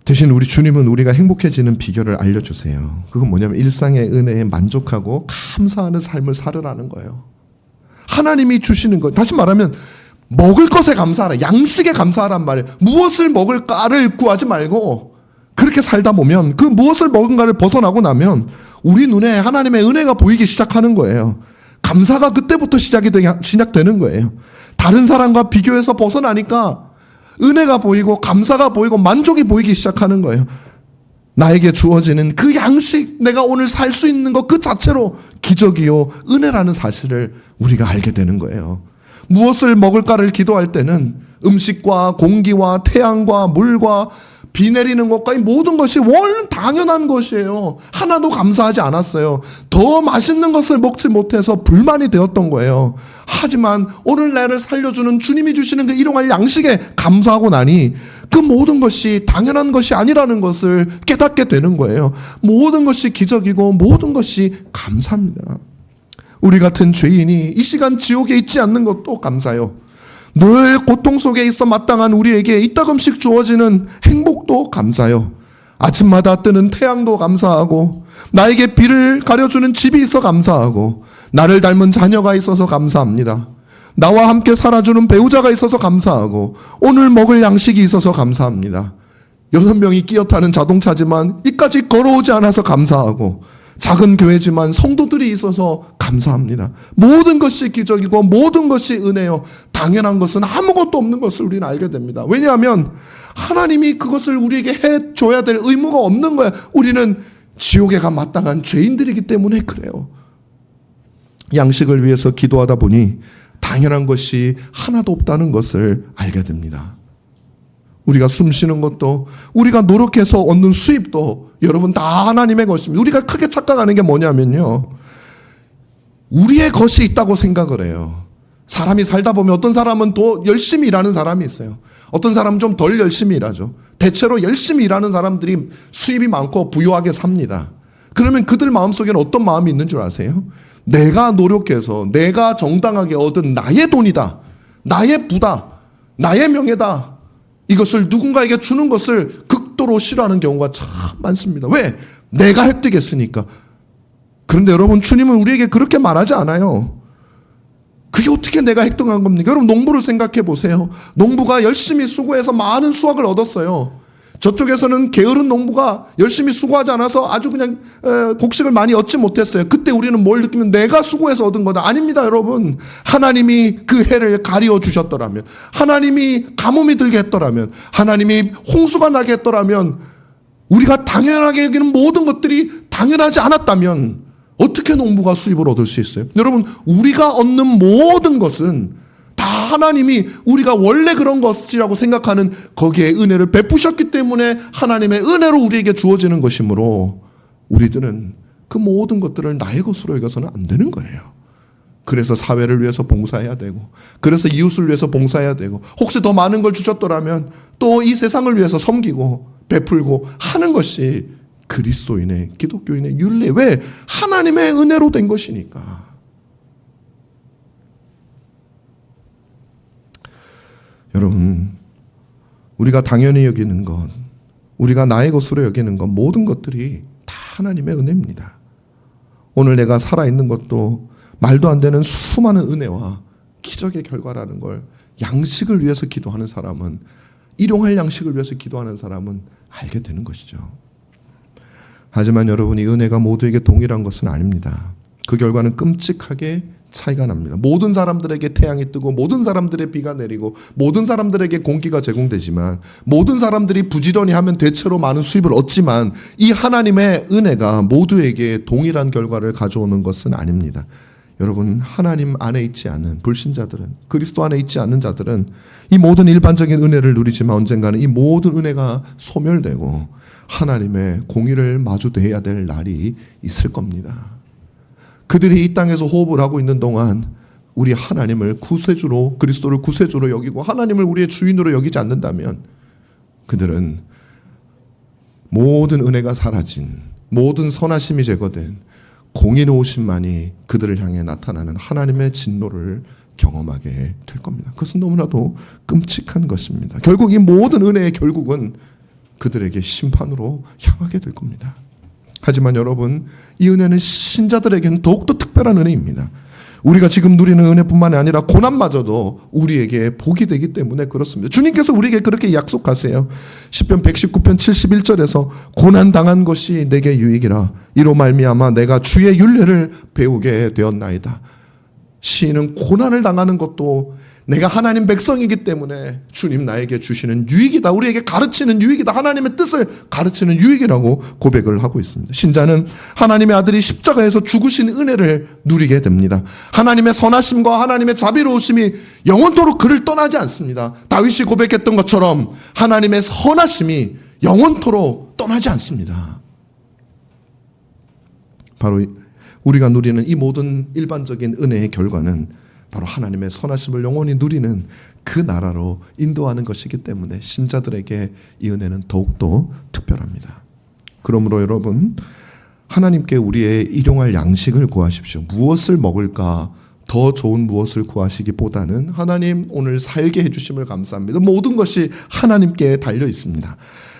대신 우리 주님은 우리가 행복해지는 비결을 알려주세요. 그건 뭐냐면 일상의 은혜에 만족하고 감사하는 삶을 살으라는 거예요. 하나님이 주시는 것, 다시 말하면 먹을 것에 감사하라, 양식에 감사하란 말이에요. 무엇을 먹을까를 구하지 말고 그렇게 살다 보면 그 무엇을 먹은가를 벗어나고 나면 우리 눈에 하나님의 은혜가 보이기 시작하는 거예요. 감사가 그때부터 시작되는 거예요. 다른 사람과 비교해서 벗어나니까 은혜가 보이고 감사가 보이고 만족이 보이기 시작하는 거예요. 나에게 주어지는 그 양식, 내가 오늘 살 수 있는 것 그 자체로 기적이요 은혜라는 사실을 우리가 알게 되는 거예요. 무엇을 먹을까를 기도할 때는 음식과 공기와 태양과 물과 비 내리는 것과 이 모든 것이 원래 당연한 것이에요. 하나도 감사하지 않았어요. 더 맛있는 것을 먹지 못해서 불만이 되었던 거예요. 하지만 오늘 나를 살려주는 주님이 주시는 그 일용할 양식에 감사하고 나니 그 모든 것이 당연한 것이 아니라는 것을 깨닫게 되는 거예요. 모든 것이 기적이고 모든 것이 감사합니다. 우리 같은 죄인이 이 시간 지옥에 있지 않는 것도 감사요. 늘 고통 속에 있어 마땅한 우리에게 이따금씩 주어지는 행복도 감사요. 아침마다 뜨는 태양도 감사하고 나에게 비를 가려주는 집이 있어 감사하고 나를 닮은 자녀가 있어서 감사합니다. 나와 함께 살아주는 배우자가 있어서 감사하고 오늘 먹을 양식이 있어서 감사합니다. 6명이 끼어 타는 자동차지만 이까지 걸어오지 않아서 감사하고 작은 교회지만 성도들이 있어서 감사합니다. 모든 것이 기적이고 모든 것이 은혜요. 당연한 것은 아무것도 없는 것을 우리는 알게 됩니다. 왜냐하면 하나님이 그것을 우리에게 해줘야 될 의무가 없는 거야. 우리는 지옥에 가 마땅한 죄인들이기 때문에 그래요. 양식을 위해서 기도하다 보니 당연한 것이 하나도 없다는 것을 알게 됩니다. 우리가 숨 쉬는 것도 우리가 노력해서 얻는 수입도 여러분 다 하나님의 것입니다. 우리가 크게 착각하는 게 뭐냐면요, 우리의 것이 있다고 생각을 해요. 사람이 살다 보면 어떤 사람은 더 열심히 일하는 사람이 있어요. 어떤 사람은 좀 덜 열심히 일하죠. 대체로 열심히 일하는 사람들이 수입이 많고 부유하게 삽니다. 그러면 그들 마음속에는 어떤 마음이 있는 줄 아세요? 내가 노력해서 내가 정당하게 얻은 나의 돈이다, 나의 부다, 나의 명예다, 이것을 누군가에게 주는 것을 극도로 싫어하는 경우가 참 많습니다. 왜? 내가 획득했으니까. 그런데 여러분, 주님은 우리에게 그렇게 말하지 않아요. 그게 어떻게 내가 획득한 겁니까? 여러분, 농부를 생각해 보세요. 농부가 열심히 수고해서 많은 수확을 얻었어요. 저쪽에서는 게으른 농부가 열심히 수고하지 않아서 아주 그냥 곡식을 많이 얻지 못했어요. 그때 우리는 뭘 느끼면 내가 수고해서 얻은 거다. 아닙니다, 여러분. 하나님이 그 해를 가리워 주셨더라면, 하나님이 가뭄이 들게 했더라면, 하나님이 홍수가 나게 했더라면, 우리가 당연하게 여기는 모든 것들이 당연하지 않았다면 어떻게 농부가 수입을 얻을 수 있어요? 여러분, 우리가 얻는 모든 것은 다 하나님이 우리가 원래 그런 것이라고 생각하는 거기에 은혜를 베푸셨기 때문에 하나님의 은혜로 우리에게 주어지는 것이므로 우리들은 그 모든 것들을 나의 것으로 여겨서는 안 되는 거예요. 그래서 사회를 위해서 봉사해야 되고, 그래서 이웃을 위해서 봉사해야 되고, 혹시 더 많은 걸 주셨더라면 또 이 세상을 위해서 섬기고 베풀고 하는 것이 그리스도인의, 기독교인의 윤리. 왜? 하나님의 은혜로 된 것이니까. 여러분, 우리가 당연히 여기는 것, 우리가 나의 것으로 여기는 것, 모든 것들이 다 하나님의 은혜입니다. 오늘 내가 살아있는 것도 말도 안 되는 수많은 은혜와 기적의 결과라는 걸 양식을 위해서 기도하는 사람은, 일용할 양식을 위해서 기도하는 사람은 알게 되는 것이죠. 하지만 여러분, 이 은혜가 모두에게 동일한 것은 아닙니다. 그 결과는 끔찍하게 차이가 납니다. 모든 사람들에게 태양이 뜨고 모든 사람들의 비가 내리고 모든 사람들에게 공기가 제공되지만, 모든 사람들이 부지런히 하면 대체로 많은 수입을 얻지만, 이 하나님의 은혜가 모두에게 동일한 결과를 가져오는 것은 아닙니다. 여러분, 하나님 안에 있지 않은 불신자들은, 그리스도 안에 있지 않는 자들은 이 모든 일반적인 은혜를 누리지만 언젠가는 이 모든 은혜가 소멸되고 하나님의 공의를 마주대해야 될 날이 있을 겁니다. 그들이 이 땅에서 호흡을 하고 있는 동안 우리 하나님을 구세주로, 그리스도를 구세주로 여기고 하나님을 우리의 주인으로 여기지 않는다면 그들은 모든 은혜가 사라진, 모든 선하심이 제거된 공의로우심만이 그들을 향해 나타나는 하나님의 진노를 경험하게 될 겁니다. 그것은 너무나도 끔찍한 것입니다. 결국 이 모든 은혜의 결국은 그들에게 심판으로 향하게 될 겁니다. 하지만 여러분, 이 은혜는 신자들에게는 더욱더 특별한 은혜입니다. 우리가 지금 누리는 은혜뿐만 아니라 고난마저도 우리에게 복이 되기 때문에 그렇습니다. 주님께서 우리에게 그렇게 약속하세요. 시편 119편 71절에서 고난당한 것이 내게 유익이라 이로 말미암아 내가 주의 율례를 배우게 되었나이다. 시인은 고난을 당하는 것도 내가 하나님 백성이기 때문에 주님 나에게 주시는 유익이다, 우리에게 가르치는 유익이다, 하나님의 뜻을 가르치는 유익이라고 고백을 하고 있습니다. 신자는 하나님의 아들이 십자가에서 죽으신 은혜를 누리게 됩니다. 하나님의 선하심과 하나님의 자비로우심이 영원토록 그를 떠나지 않습니다. 다윗이 고백했던 것처럼 하나님의 선하심이 영원토록 떠나지 않습니다. 바로 우리가 누리는 이 모든 일반적인 은혜의 결과는 바로 하나님의 선하심을 영원히 누리는 그 나라로 인도하는 것이기 때문에 신자들에게 이 은혜는 더욱더 특별합니다. 그러므로 여러분, 하나님께 우리의 일용할 양식을 구하십시오. 무엇을 먹을까? 더 좋은 무엇을 구하시기보다는 하나님 오늘 살게 해주심을 감사합니다. 모든 것이 하나님께 달려 있습니다.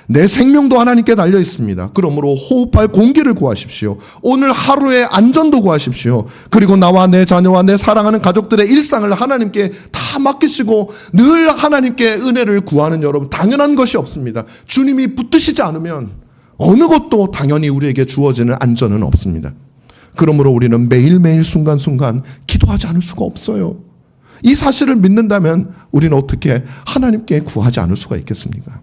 내 생명도 하나님께 달려 있습니다. 그러므로 호흡할 공기를 구하십시오. 오늘 하루의 안전도 구하십시오. 그리고 나와 내 자녀와 내 사랑하는 가족들의 일상을 하나님께 다 맡기시고 늘 하나님께 은혜를 구하는 여러분, 당연한 것이 없습니다. 주님이 붙드시지 않으면 어느 것도 당연히 우리에게 주어지는 안전은 없습니다. 그러므로 우리는 매일매일 순간순간 기도하지 않을 수가 없어요. 이 사실을 믿는다면 우리는 어떻게 하나님께 구하지 않을 수가 있겠습니까?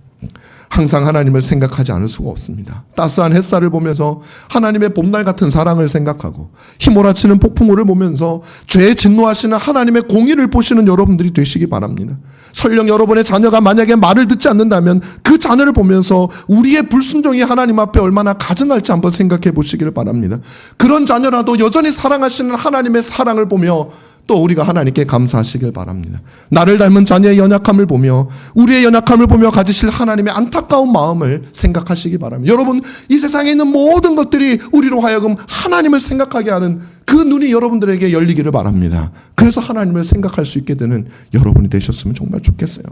항상 하나님을 생각하지 않을 수가 없습니다. 따스한 햇살을 보면서 하나님의 봄날 같은 사랑을 생각하고 휘몰아치는 폭풍우를 보면서 죄에 진노하시는 하나님의 공의를 보시는 여러분들이 되시기 바랍니다. 설령 여러분의 자녀가 만약에 말을 듣지 않는다면 그 자녀를 보면서 우리의 불순종이 하나님 앞에 얼마나 가증할지 한번 생각해 보시기를 바랍니다. 그런 자녀라도 여전히 사랑하시는 하나님의 사랑을 보며 또 우리가 하나님께 감사하시길 바랍니다. 나를 닮은 자녀의 연약함을 보며 우리의 연약함을 보며 가지실 하나님의 안타까운 마음을 생각하시기 바랍니다. 여러분, 이 세상에 있는 모든 것들이 우리로 하여금 하나님을 생각하게 하는 그 눈이 여러분들에게 열리기를 바랍니다. 그래서 하나님을 생각할 수 있게 되는 여러분이 되셨으면 정말 좋겠어요.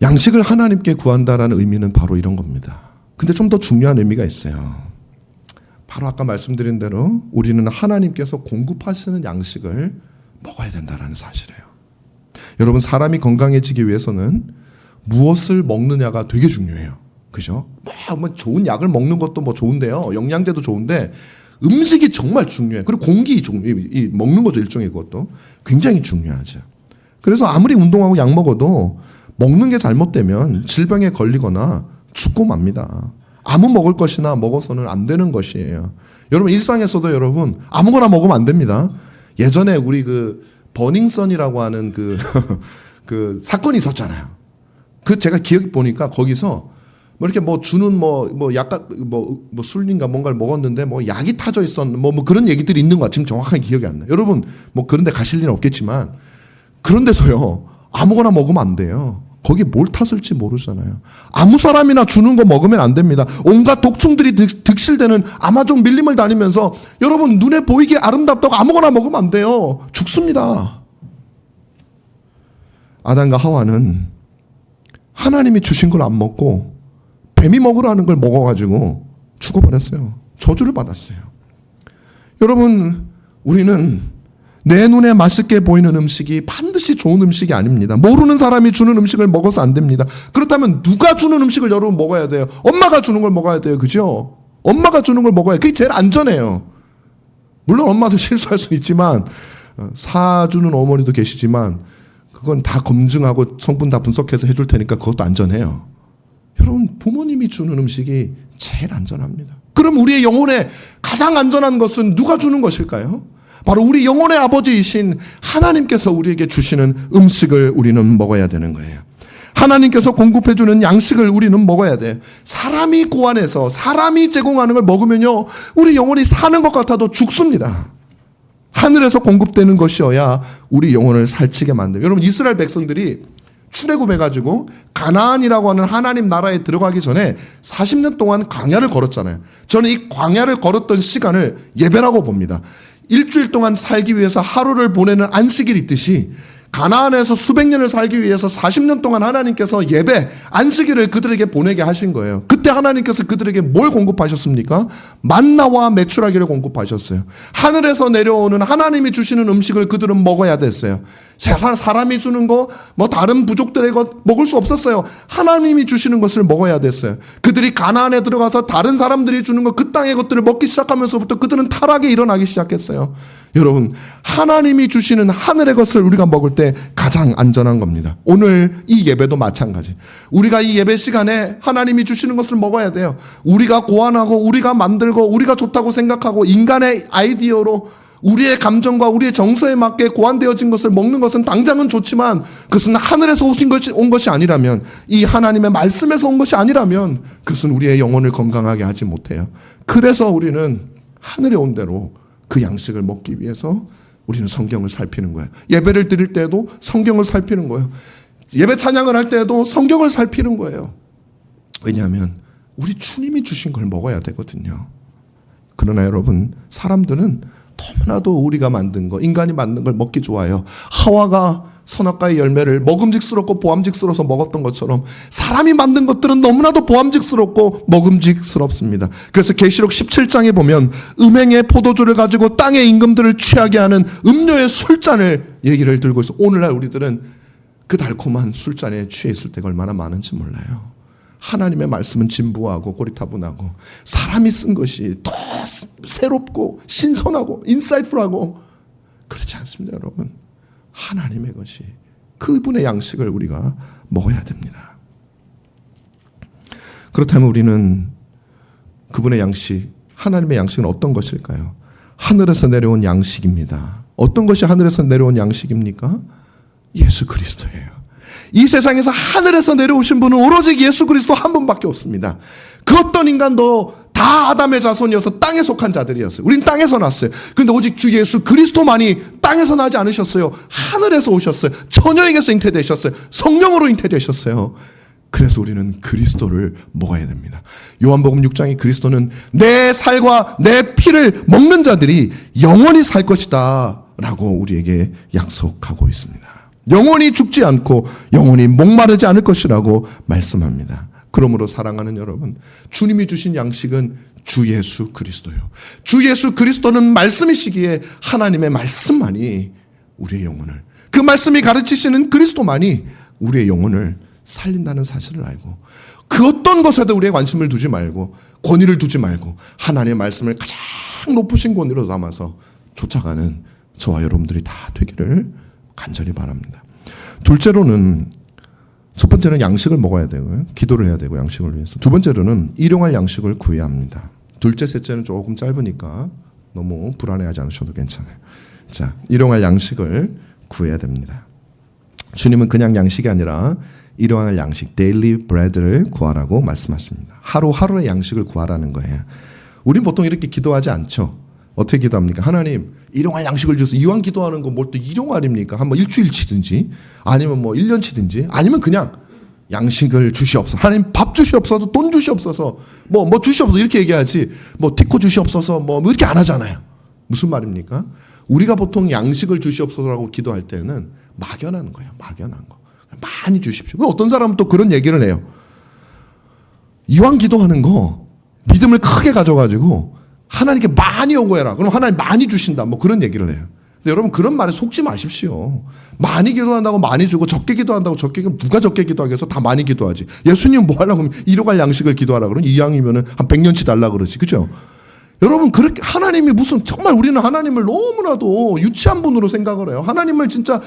양식을 하나님께 구한다라는 의미는 바로 이런 겁니다. 근데 좀 더 중요한 의미가 있어요. 바로 아까 말씀드린 대로 우리는 하나님께서 공급하시는 양식을 먹어야 된다는 사실이에요. 여러분, 사람이 건강해지기 위해서는 무엇을 먹느냐가 되게 중요해요. 그죠? 뭐 좋은 약을 먹는 것도 뭐 좋은데요. 영양제도 좋은데 음식이 정말 중요해요. 그리고 공기 먹는 거죠. 일종의 그것도 굉장히 중요하죠. 그래서 아무리 운동하고 약 먹어도 먹는 게 잘못되면 질병에 걸리거나 죽고 맙니다. 아무 먹을 것이나 먹어서는 안 되는 것이에요. 여러분, 일상에서도 여러분 아무거나 먹으면 안 됩니다. 예전에 우리 그 버닝썬이라고 하는 그 사건이 있었잖아요. 그 제가 기억 보니까 거기서 뭐 이렇게 뭐 주는 뭐 약간 뭐 술인가 뭔가를 먹었는데 뭐 약이 타져 있었는 뭐 그런 얘기들이 있는 것 같아요. 지금 정확하게 기억이 안 나요. 여러분, 뭐 그런 데 가실 일은 없겠지만 그런 데서요 아무거나 먹으면 안 돼요. 거기 뭘 탔을지 모르잖아요. 아무 사람이나 주는 거 먹으면 안 됩니다. 온갖 독충들이 득실되는 아마존 밀림을 다니면서 여러분 눈에 보이게 아름답다고 아무거나 먹으면 안 돼요. 죽습니다. 아담과 하와는 하나님이 주신 걸 안 먹고 뱀이 먹으라는 걸 먹어가지고 죽어버렸어요. 저주를 받았어요. 여러분, 우리는 내 눈에 맛있게 보이는 음식이 반드시 좋은 음식이 아닙니다. 모르는 사람이 주는 음식을 먹어서 안 됩니다. 그렇다면 누가 주는 음식을 여러분 먹어야 돼요? 엄마가 주는 걸 먹어야 돼요. 그죠? 엄마가 주는 걸 먹어야 그게 제일 안전해요. 물론 엄마도 실수할 수 있지만 사주는 어머니도 계시지만 그건 다 검증하고 성분 다 분석해서 해줄 테니까 그것도 안전해요. 여러분, 부모님이 주는 음식이 제일 안전합니다. 그럼 우리의 영혼에 가장 안전한 것은 누가 주는 것일까요? 바로 우리 영혼의 아버지이신 하나님께서 우리에게 주시는 음식을 우리는 먹어야 되는 거예요. 하나님께서 공급해 주는 양식을 우리는 먹어야 돼. 사람이 고안해서 사람이 제공하는 걸 먹으면요, 우리 영혼이 사는 것 같아도 죽습니다. 하늘에서 공급되는 것이어야 우리 영혼을 살찌게 만들어요. 여러분, 이스라엘 백성들이 출애굽해가지고 가나안이라고 하는 하나님 나라에 들어가기 전에 40년 동안 광야를 걸었잖아요. 저는 이 광야를 걸었던 시간을 예배라고 봅니다. 일주일 동안 살기 위해서 하루를 보내는 안식일 있듯이 가나안에서 수백 년을 살기 위해서 40년 동안 하나님께서 예배, 안식일을 그들에게 보내게 하신 거예요. 그때 하나님께서 그들에게 뭘 공급하셨습니까? 만나와 메추라기를 공급하셨어요. 하늘에서 내려오는 하나님이 주시는 음식을 그들은 먹어야 됐어요. 세상 사람이 주는 거, 뭐 다른 부족들의 것 먹을 수 없었어요. 하나님이 주시는 것을 먹어야 됐어요. 그들이 가나안에 들어가서 다른 사람들이 주는 것, 그 땅의 것들을 먹기 시작하면서부터 그들은 타락이 일어나기 시작했어요. 여러분, 하나님이 주시는 하늘의 것을 우리가 먹을 때 가장 안전한 겁니다. 오늘 이 예배도 마찬가지. 우리가 이 예배 시간에 하나님이 주시는 것을 먹어야 돼요. 우리가 고안하고 우리가 만들고 우리가 좋다고 생각하고 인간의 아이디어로 우리의 감정과 우리의 정서에 맞게 고안되어진 것을 먹는 것은 당장은 좋지만 그것은 하늘에서 온 것이 아니라면, 이 하나님의 말씀에서 온 것이 아니라면 그것은 우리의 영혼을 건강하게 하지 못해요. 그래서 우리는 하늘에 온 대로 그 양식을 먹기 위해서 우리는 성경을 살피는 거예요. 예배를 드릴 때도 성경을 살피는 거예요. 예배 찬양을 할 때도 성경을 살피는 거예요. 왜냐하면 우리 주님이 주신 걸 먹어야 되거든요. 그러나 여러분, 사람들은 너무나도 우리가 만든 거, 인간이 만든 걸 먹기 좋아해요. 하와가 선악과의 열매를 먹음직스럽고 보암직스러워서 먹었던 것처럼 사람이 만든 것들은 너무나도 보암직스럽고 먹음직스럽습니다. 그래서 계시록 17장에 보면 음행의 포도주를 가지고 땅의 임금들을 취하게 하는 음료의 술잔을 얘기를 들고 있어. 오늘날 우리들은 그 달콤한 술잔에 취해 있을 때가 얼마나 많은지 몰라요. 하나님의 말씀은 진부하고 꼬리타분하고 사람이 쓴 것이 더 새롭고 신선하고 인사이트풀하고 그렇지 않습니다. 여러분, 하나님의 것이, 그분의 양식을 우리가 먹어야 됩니다. 그렇다면 우리는 그분의 양식, 하나님의 양식은 어떤 것일까요? 하늘에서 내려온 양식입니다. 어떤 것이 하늘에서 내려온 양식입니까? 예수 그리스도예요. 이 세상에서 하늘에서 내려오신 분은 오로지 예수 그리스도 한 분밖에 없습니다. 그 어떤 인간도 다 아담의 자손이어서 땅에 속한 자들이었어요. 우린 땅에서 났어요. 그런데 오직 주 예수 그리스도만이 땅에서 나지 않으셨어요. 하늘에서 오셨어요. 처녀에게서 잉태되셨어요. 성령으로 잉태되셨어요. 그래서 우리는 그리스도를 먹어야 됩니다. 요한복음 6장에 그리스도는 내 살과 내 피를 먹는 자들이 영원히 살 것이다 라고 우리에게 약속하고 있습니다. 영원히 죽지 않고 영원히 목마르지 않을 것이라고 말씀합니다. 그러므로 사랑하는 여러분, 주님이 주신 양식은 주 예수 그리스도요. 주 예수 그리스도는 말씀이시기에 하나님의 말씀만이 우리의 영혼을, 그 말씀이 가르치시는 그리스도만이 우리의 영혼을 살린다는 사실을 알고, 그 어떤 것에도 우리의 관심을 두지 말고 권위를 두지 말고 하나님의 말씀을 가장 높으신 권위로 삼아서 쫓아가는 저와 여러분들이 다 되기를 간절히 바랍니다. 둘째로는, 첫 번째는 양식을 먹어야 되고요. 기도를 해야 되고 양식을 위해서. 두 번째로는 일용할 양식을 구해야 합니다. 둘째, 셋째는 조금 짧으니까 너무 불안해하지 않으셔도 괜찮아요. 자, 일용할 양식을 구해야 됩니다. 주님은 그냥 양식이 아니라 일용할 양식, 데일리 브레드를 구하라고 말씀하십니다. 하루하루의 양식을 구하라는 거예요. 우린 보통 이렇게 기도하지 않죠. 어떻게 기도합니까? 하나님, 일용할 양식을 주셔서. 이왕 기도하는 건 뭘 또 일용할입니까? 한번 일주일치든지 아니면 뭐 1년치든지 아니면 그냥 양식을 주시옵소서. 하나님, 밥 주시옵소서, 돈 주시옵소서, 뭐 주시옵소서 이렇게 얘기하지, 뭐 티코 주시옵소서 뭐 이렇게 안 하잖아요. 무슨 말입니까? 우리가 보통 양식을 주시옵소서라고 기도할 때는 막연한 거예요. 막연한 거. 많이 주십시오. 어떤 사람은 또 그런 얘기를 해요. 이왕 기도하는 거 믿음을 크게 가져가지고 하나님께 많이 요구해라. 그럼 하나님 많이 주신다. 뭐 그런 얘기를 해요. 근데 여러분 그런 말에 속지 마십시오. 많이 기도한다고 많이 주고 적게 기도한다고 적게 기도, 누가 적게 기도하겠어? 다 많이 기도하지. 예수님 뭐 하려고 하면 이로 갈 양식을 기도하라 그러면 이왕이면은 한 100년치 달라 그러지. 그죠? 여러분 그렇게 하나님이 무슨 정말 우리는 하나님을 너무나도 유치한 분으로 생각을 해요. 하나님을 진짜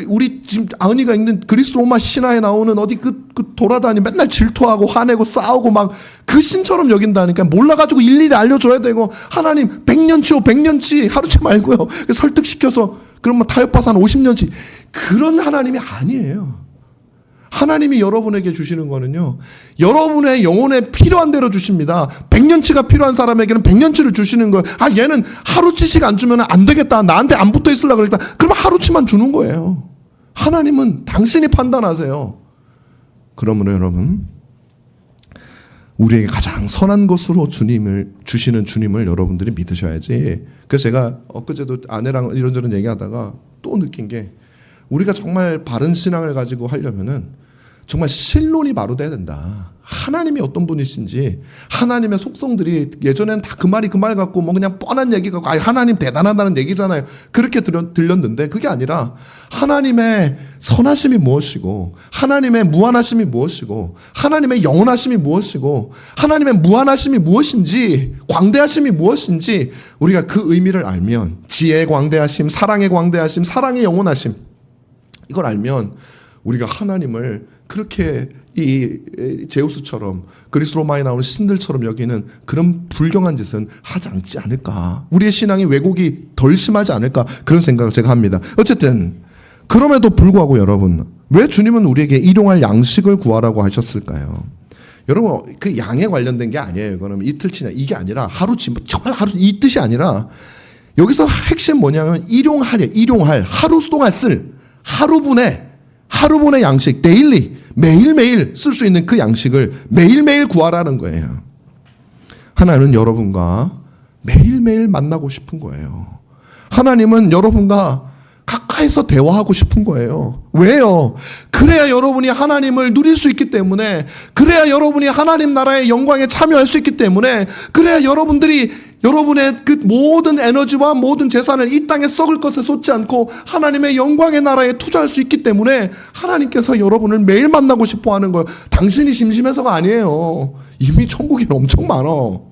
우리 지금 아은이가 읽는 그리스 로마 신화에 나오는 어디 그 돌아다니 맨날 질투하고 화내고 싸우고 막 그 신처럼 여긴다니까. 몰라가지고 일일이 알려줘야 되고 하나님 100년치요 100년치 하루치 말고요 설득시켜서 그러면 타협봐서 한 50년치 그런 하나님이 아니에요. 하나님이 여러분에게 주시는 거는요, 여러분의 영혼에 필요한 대로 주십니다. 100년치가 필요한 사람에게는 100년치를 주시는 거예요. 아, 얘는 하루치씩 안 주면 안 되겠다. 나한테 안 붙어 있으려고 그러겠다. 그러면 하루치만 주는 거예요. 하나님은 당신이 판단하세요. 그러므로 여러분, 우리에게 가장 선한 것으로 주시는 주님을 여러분들이 믿으셔야지. 그래서 제가 엊그제도 아내랑 이런저런 얘기하다가 또 느낀 게, 우리가 정말 바른 신앙을 가지고 하려면은 정말 신론이 바로 돼야 된다. 하나님이 어떤 분이신지, 하나님의 속성들이 예전에는 다 그 말이 그 말 같고 뭐 그냥 뻔한 얘기 같고, 하나님 대단하다는 얘기잖아요. 그렇게 들렸는데 그게 아니라 하나님의 선하심이 무엇이고, 하나님의 무한하심이 무엇이고, 하나님의 영원하심이 무엇이고, 하나님의 무한하심이 무엇인지, 광대하심이 무엇인지 우리가 그 의미를 알면, 지혜의 광대하심, 사랑의 광대하심, 사랑의 영원하심, 이걸 알면 우리가 하나님을 그렇게 이 제우스처럼 그리스 로마에 나오는 신들처럼 여기는 그런 불경한 짓은 하지 않지 않을까. 우리의 신앙의 왜곡이 덜 심하지 않을까. 그런 생각을 제가 합니다. 어쨌든 그럼에도 불구하고 여러분, 왜 주님은 우리에게 일용할 양식을 구하라고 하셨을까요? 여러분 그 양에 관련된 게 아니에요. 이거는 이틀치나 이게 아니라 하루치, 정말 하루, 이 뜻이 아니라 여기서 핵심 뭐냐면 일용할 하루 동안 쓸 하루분의 양식, 데일리, 매일매일 쓸 수 있는 그 양식을 매일매일 구하라는 거예요. 하나님은 여러분과 매일매일 만나고 싶은 거예요. 하나님은 여러분과 가까이서 대화하고 싶은 거예요. 왜요? 그래야 여러분이 하나님을 누릴 수 있기 때문에, 그래야 여러분이 하나님 나라의 영광에 참여할 수 있기 때문에, 그래야 여러분들이 여러분의 그 모든 에너지와 모든 재산을 이 땅에 썩을 것에 쏟지 않고 하나님의 영광의 나라에 투자할 수 있기 때문에 하나님께서 여러분을 매일 만나고 싶어 하는 거예요. 당신이 심심해서가 아니에요. 이미 천국에는 엄청 많어.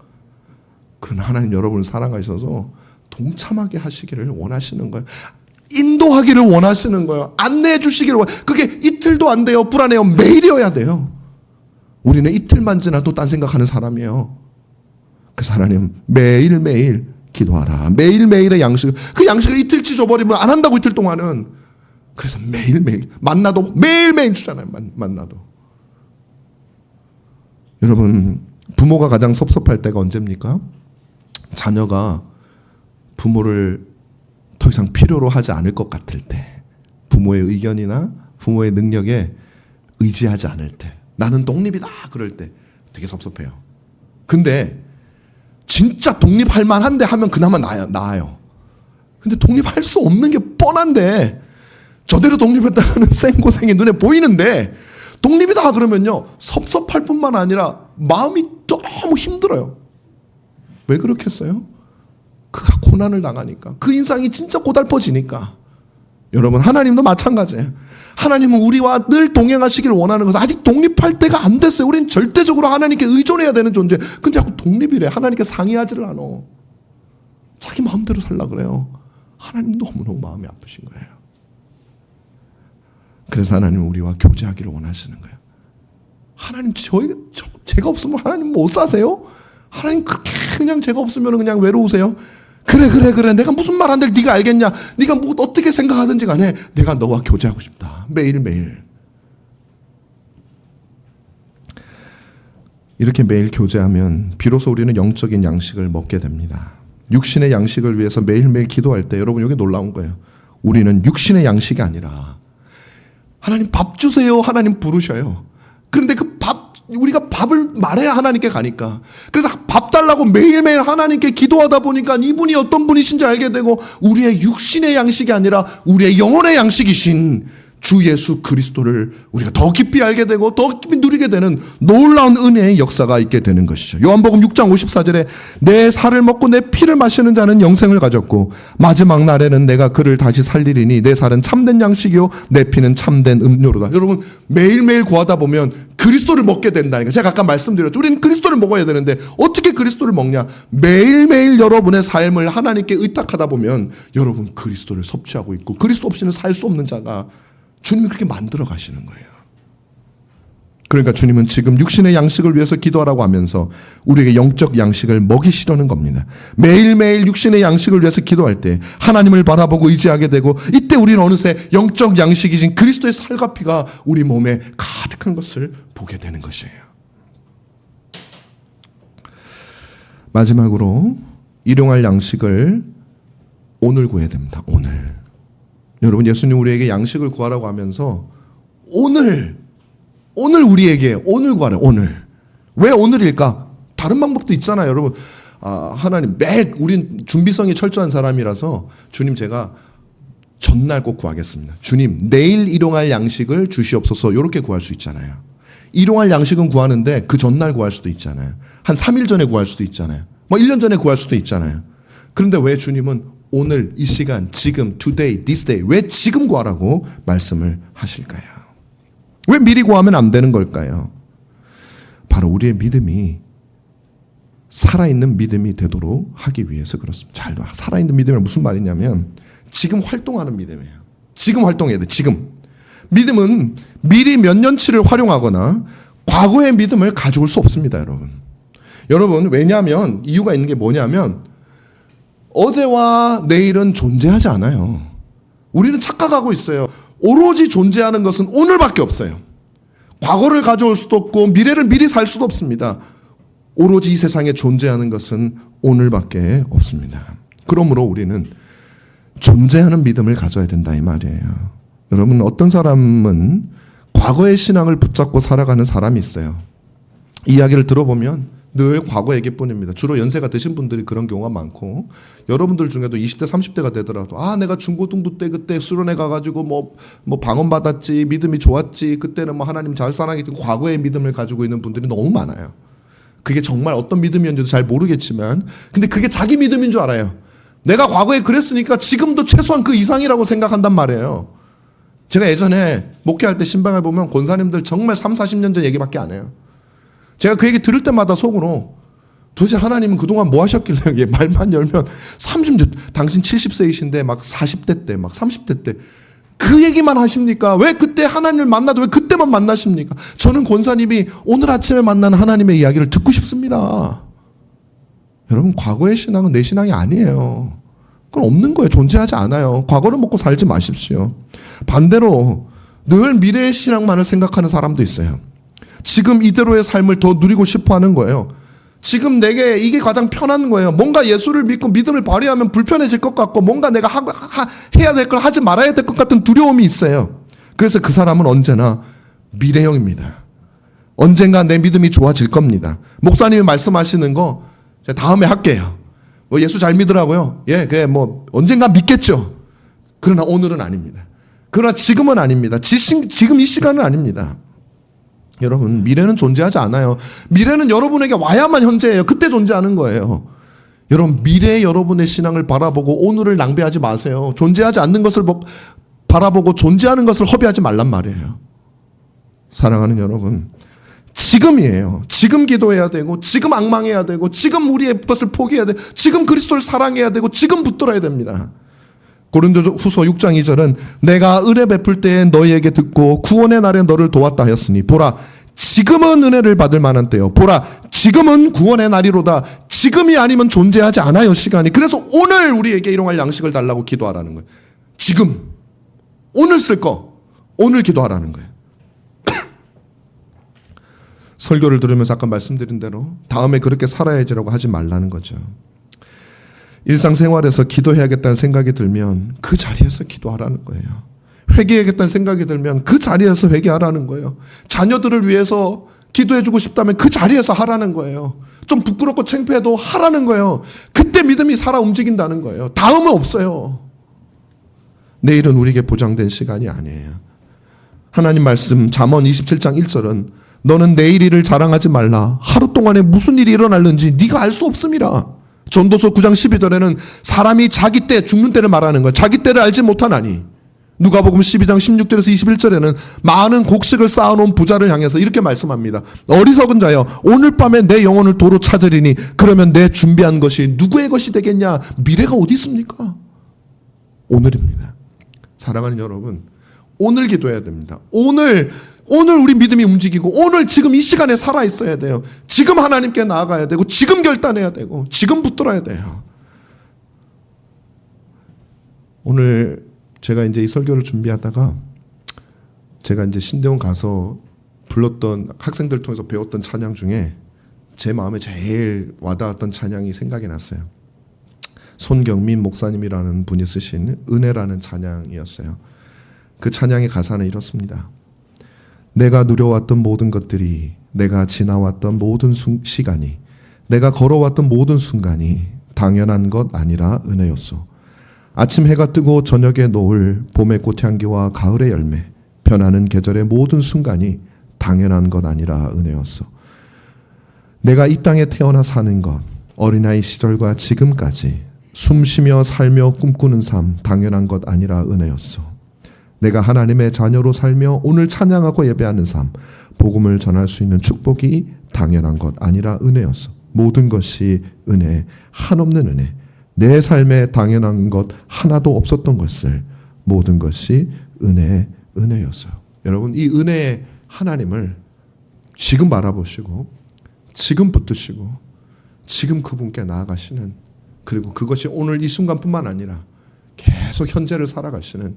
그러나 하나님 여러분을 사랑하셔서 동참하게 하시기를 원하시는 거예요. 인도하기를 원하시는 거예요. 안내해 주시기를 원하시는 거예요. 그게 이틀도 안 돼요. 불안해요. 매일이어야 돼요. 우리는 이틀만 지나도 딴 생각하는 사람이에요. 그래서 하나님 매일매일 기도하라. 매일매일의 양식, 그 양식을 이틀치 줘버리면 안 한다고 이틀 동안은. 그래서 매일매일 만나도 매일매일 주잖아요. 만나도. 여러분 부모가 가장 섭섭할 때가 언제입니까? 자녀가 부모를 더 이상 필요로 하지 않을 것 같을 때, 부모의 의견이나 부모의 능력에 의지하지 않을 때, 나는 독립이다 그럴 때 되게 섭섭해요. 근데 진짜 독립할 만한데 하면 그나마 나아요. 근데 독립할 수 없는 게 뻔한데, 저대로 독립했다가는 생고생이 눈에 보이는데 독립이다 그러면요 섭섭할 뿐만 아니라 마음이 너무 힘들어요. 왜 그렇겠어요? 그가 고난을 당하니까, 그 인상이 진짜 고달퍼지니까. 여러분 하나님도 마찬가지예요. 하나님은 우리와 늘 동행하시기를 원하는 것은, 아직 독립할 때가 안 됐어요. 우리는 절대적으로 하나님께 의존해야 되는 존재. 근데 자꾸 독립이래. 하나님께 상의하지를 않아. 자기 마음대로 살라 그래요. 하나님 너무너무 마음이 아프신 거예요. 그래서 하나님은 우리와 교제하기를 원하시는 거예요. 하나님 제가 없으면 하나님 못 사세요? 하나님 그렇게 그냥 제가 없으면 그냥 외로우세요? 그래 내가 무슨 말 한들 네가 알겠냐? 네가 뭐 어떻게 생각하든지 간에 내가 너와 교제하고 싶다. 매일매일. 이렇게 매일 교제하면 비로소 우리는 영적인 양식을 먹게 됩니다. 육신의 양식을 위해서 매일매일 기도할 때, 여러분 여기 놀라운 거예요. 우리는 육신의 양식이 아니라 하나님 밥 주세요. 하나님 부르셔요. 그런데 그 우리가 밥을 말해야 하나님께 가니까, 그래서 밥 달라고 매일매일 하나님께 기도하다 보니까 이분이 어떤 분이신지 알게 되고, 우리의 육신의 양식이 아니라 우리의 영혼의 양식이신 주 예수 그리스도를 우리가 더 깊이 알게 되고 더 깊이 누리게 되는 놀라운 은혜의 역사가 있게 되는 것이죠. 요한복음 6장 54절에 내 살을 먹고 내 피를 마시는 자는 영생을 가졌고 마지막 날에는 내가 그를 다시 살리리니 내 살은 참된 양식이요 내 피는 참된 음료로다. 여러분 매일매일 구하다 보면 그리스도를 먹게 된다니까. 제가 아까 말씀드렸죠. 우리는 그리스도를 먹어야 되는데 어떻게 그리스도를 먹냐. 매일매일 여러분의 삶을 하나님께 의탁하다 보면 여러분 그리스도를 섭취하고 있고 그리스도 없이는 살 수 없는 자가 주님이 그렇게 만들어 가시는 거예요. 그러니까 주님은 지금 육신의 양식을 위해서 기도하라고 하면서 우리에게 영적 양식을 먹이시려는 겁니다. 매일매일 육신의 양식을 위해서 기도할 때 하나님을 바라보고 의지하게 되고 이때 우리는 어느새 영적 양식이신 그리스도의 살과 피가 우리 몸에 가득한 것을 보게 되는 것이에요. 마지막으로 일용할 양식을 오늘 구해야 됩니다. 오늘. 여러분 예수님 우리에게 양식을 구하라고 하면서 오늘 우리에게 오늘 구하래. 오늘. 왜 오늘일까? 다른 방법도 있잖아요. 여러분 하나님 매일 우린 준비성이 철저한 사람이라서 주님 제가 전날 꼭 구하겠습니다. 주님 내일 일용할 양식을 주시옵소서. 이렇게 구할 수 있잖아요. 일용할 양식은 구하는데 그 전날 구할 수도 있잖아요. 한 3일 전에 구할 수도 있잖아요. 뭐 1년 전에 구할 수도 있잖아요. 그런데 왜 주님은 오늘 이 시간 지금 today, this day 왜 지금 구하라고 말씀을 하실까요? 왜 미리 구하면 안 되는 걸까요? 바로 우리의 믿음이 살아있는 믿음이 되도록 하기 위해서 그렇습니다. 잘 봐. 살아있는 믿음이 무슨 말이냐면 지금 활동하는 믿음이에요. 지금 활동해야 돼. 지금. 믿음은 미리 몇 년치를 활용하거나 과거의 믿음을 가져올 수 없습니다. 여러분 왜냐하면 이유가 있는 게 뭐냐면 어제와 내일은 존재하지 않아요. 우리는 착각하고 있어요. 오로지 존재하는 것은 오늘밖에 없어요. 과거를 가져올 수도 없고 미래를 미리 살 수도 없습니다. 오로지 이 세상에 존재하는 것은 오늘밖에 없습니다. 그러므로 우리는 존재하는 믿음을 가져야 된다 이 말이에요. 여러분 어떤 사람은 과거의 신앙을 붙잡고 살아가는 사람이 있어요. 이야기를 들어보면 늘 과거 얘기뿐입니다. 주로 연세가 드신 분들이 그런 경우가 많고 여러분들 중에도 20대 30대가 되더라도 내가 중고등부 때 그때 수련회 가가지고 뭐 방언 받았지 믿음이 좋았지 그때는 뭐 하나님 잘 사랑했지 과거의 믿음을 가지고 있는 분들이 너무 많아요. 그게 정말 어떤 믿음이었는지도 잘 모르겠지만 근데 그게 자기 믿음인 줄 알아요. 내가 과거에 그랬으니까 지금도 최소한 그 이상이라고 생각한단 말이에요. 제가 예전에 목회할 때 신방을 보면 권사님들 정말 3, 40년 전 얘기밖에 안 해요. 제가 그 얘기 들을 때마다 속으로 도대체 하나님은 그동안 뭐 하셨길래 말만 열면 30년 당신 70세이신데 막 40대 때 막 30대 때 그 얘기만 하십니까? 왜 그때 하나님을 만나도 왜 그때만 만나십니까? 저는 권사님이 오늘 아침에 만난 하나님의 이야기를 듣고 싶습니다. 여러분 과거의 신앙은 내 신앙이 아니에요. 그건 없는 거예요. 존재하지 않아요. 과거를 먹고 살지 마십시오. 반대로 늘 미래의 신앙만을 생각하는 사람도 있어요. 지금 이대로의 삶을 더 누리고 싶어 하는 거예요. 지금 내게 이게 가장 편한 거예요. 뭔가 예수를 믿고 믿음을 발휘하면 불편해질 것 같고 뭔가 내가 해야 될 걸 하지 말아야 될 것 같은 두려움이 있어요. 그래서 그 사람은 언제나 미래형입니다. 언젠가 내 믿음이 좋아질 겁니다. 목사님이 말씀하시는 거 제가 다음에 할게요. 뭐 예수 잘 믿으라고요? 예, 그래 뭐 언젠가 믿겠죠. 그러나 오늘은 아닙니다. 그러나 지금은 아닙니다. 지금 이 시간은 아닙니다. 여러분 미래는 존재하지 않아요. 미래는 여러분에게 와야만 현재예요. 그때 존재하는 거예요. 여러분 미래의 여러분의 신앙을 바라보고 오늘을 낭비하지 마세요. 존재하지 않는 것을 바라보고 존재하는 것을 허비하지 말란 말이에요. 사랑하는 여러분 지금이에요. 지금 기도해야 되고 지금 앙망해야 되고 지금 우리의 것을 포기해야 되고 지금 그리스도를 사랑해야 되고 지금 붙들어야 됩니다. 고린도후서 6장 2절은 내가 은혜 베풀 때에 너희에게 듣고 구원의 날에 너를 도왔다 하였으니 보라 지금은 은혜를 받을 만한 때요 보라 지금은 구원의 날이로다. 지금이 아니면 존재하지 않아요 시간이. 그래서 오늘 우리에게 일용할 양식을 달라고 기도하라는 거예요. 지금 오늘 쓸 거 오늘 기도하라는 거예요. 설교를 들으면서 아까 말씀드린 대로 다음에 그렇게 살아야지라고 하지 말라는 거죠. 일상생활에서 기도해야겠다는 생각이 들면 그 자리에서 기도하라는 거예요. 회개해야겠다는 생각이 들면 그 자리에서 회개하라는 거예요. 자녀들을 위해서 기도해주고 싶다면 그 자리에서 하라는 거예요. 좀 부끄럽고 창피해도 하라는 거예요. 그때 믿음이 살아 움직인다는 거예요. 다음은 없어요. 내일은 우리에게 보장된 시간이 아니에요. 하나님 말씀 잠언 27장 1절은 너는 내일 일을 자랑하지 말라. 하루 동안에 무슨 일이 일어날는지 네가 알 수 없음이라. 전도서 9장 12절에는 사람이 자기 때 죽는 때를 말하는 거야. 자기 때를 알지 못하나니. 누가복음 12장 16절에서 21절에는 많은 곡식을 쌓아놓은 부자를 향해서 이렇게 말씀합니다. 어리석은 자여 오늘 밤에 내 영혼을 도로 찾으리니 그러면 내 준비한 것이 누구의 것이 되겠냐. 미래가 어디 있습니까? 오늘입니다. 사랑하는 여러분, 오늘 기도해야 됩니다. 오늘 우리 믿음이 움직이고 오늘 지금 이 시간에 살아 있어야 돼요. 지금 하나님께 나아가야 되고 지금 결단해야 되고 지금 붙들어야 돼요. 오늘 제가 이제 이 설교를 준비하다가 제가 이제 신대원 가서 불렀던 학생들 통해서 배웠던 찬양 중에 제 마음에 제일 와닿았던 찬양이 생각이 났어요. 손경민 목사님이라는 분이 쓰신 은혜라는 찬양이었어요. 그 찬양의 가사는 이렇습니다. 내가 누려왔던 모든 것들이, 내가 지나왔던 모든 시간이, 내가 걸어왔던 모든 순간이 당연한 것 아니라 은혜였소. 아침 해가 뜨고 저녁에 노을, 봄의 꽃향기와 가을의 열매, 변하는 계절의 모든 순간이 당연한 것 아니라 은혜였소. 내가 이 땅에 태어나 사는 것, 어린아이 시절과 지금까지 숨쉬며 살며 꿈꾸는 삶 당연한 것 아니라 은혜였소. 내가 하나님의 자녀로 살며 오늘 찬양하고 예배하는 삶, 복음을 전할 수 있는 축복이 당연한 것 아니라 은혜였어. 모든 것이 은혜, 한없는 은혜. 내 삶에 당연한 것 하나도 없었던 것을 모든 것이 은혜였어요. 여러분, 이 은혜의 하나님을 지금 바라보시고 지금 붙드시고 지금 그분께 나아가시는, 그리고 그것이 오늘 이 순간뿐만 아니라 계속 현재를 살아가시는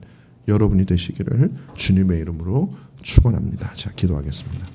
여러분이 되시기를 주님의 이름으로 축원합니다. 자, 기도하겠습니다.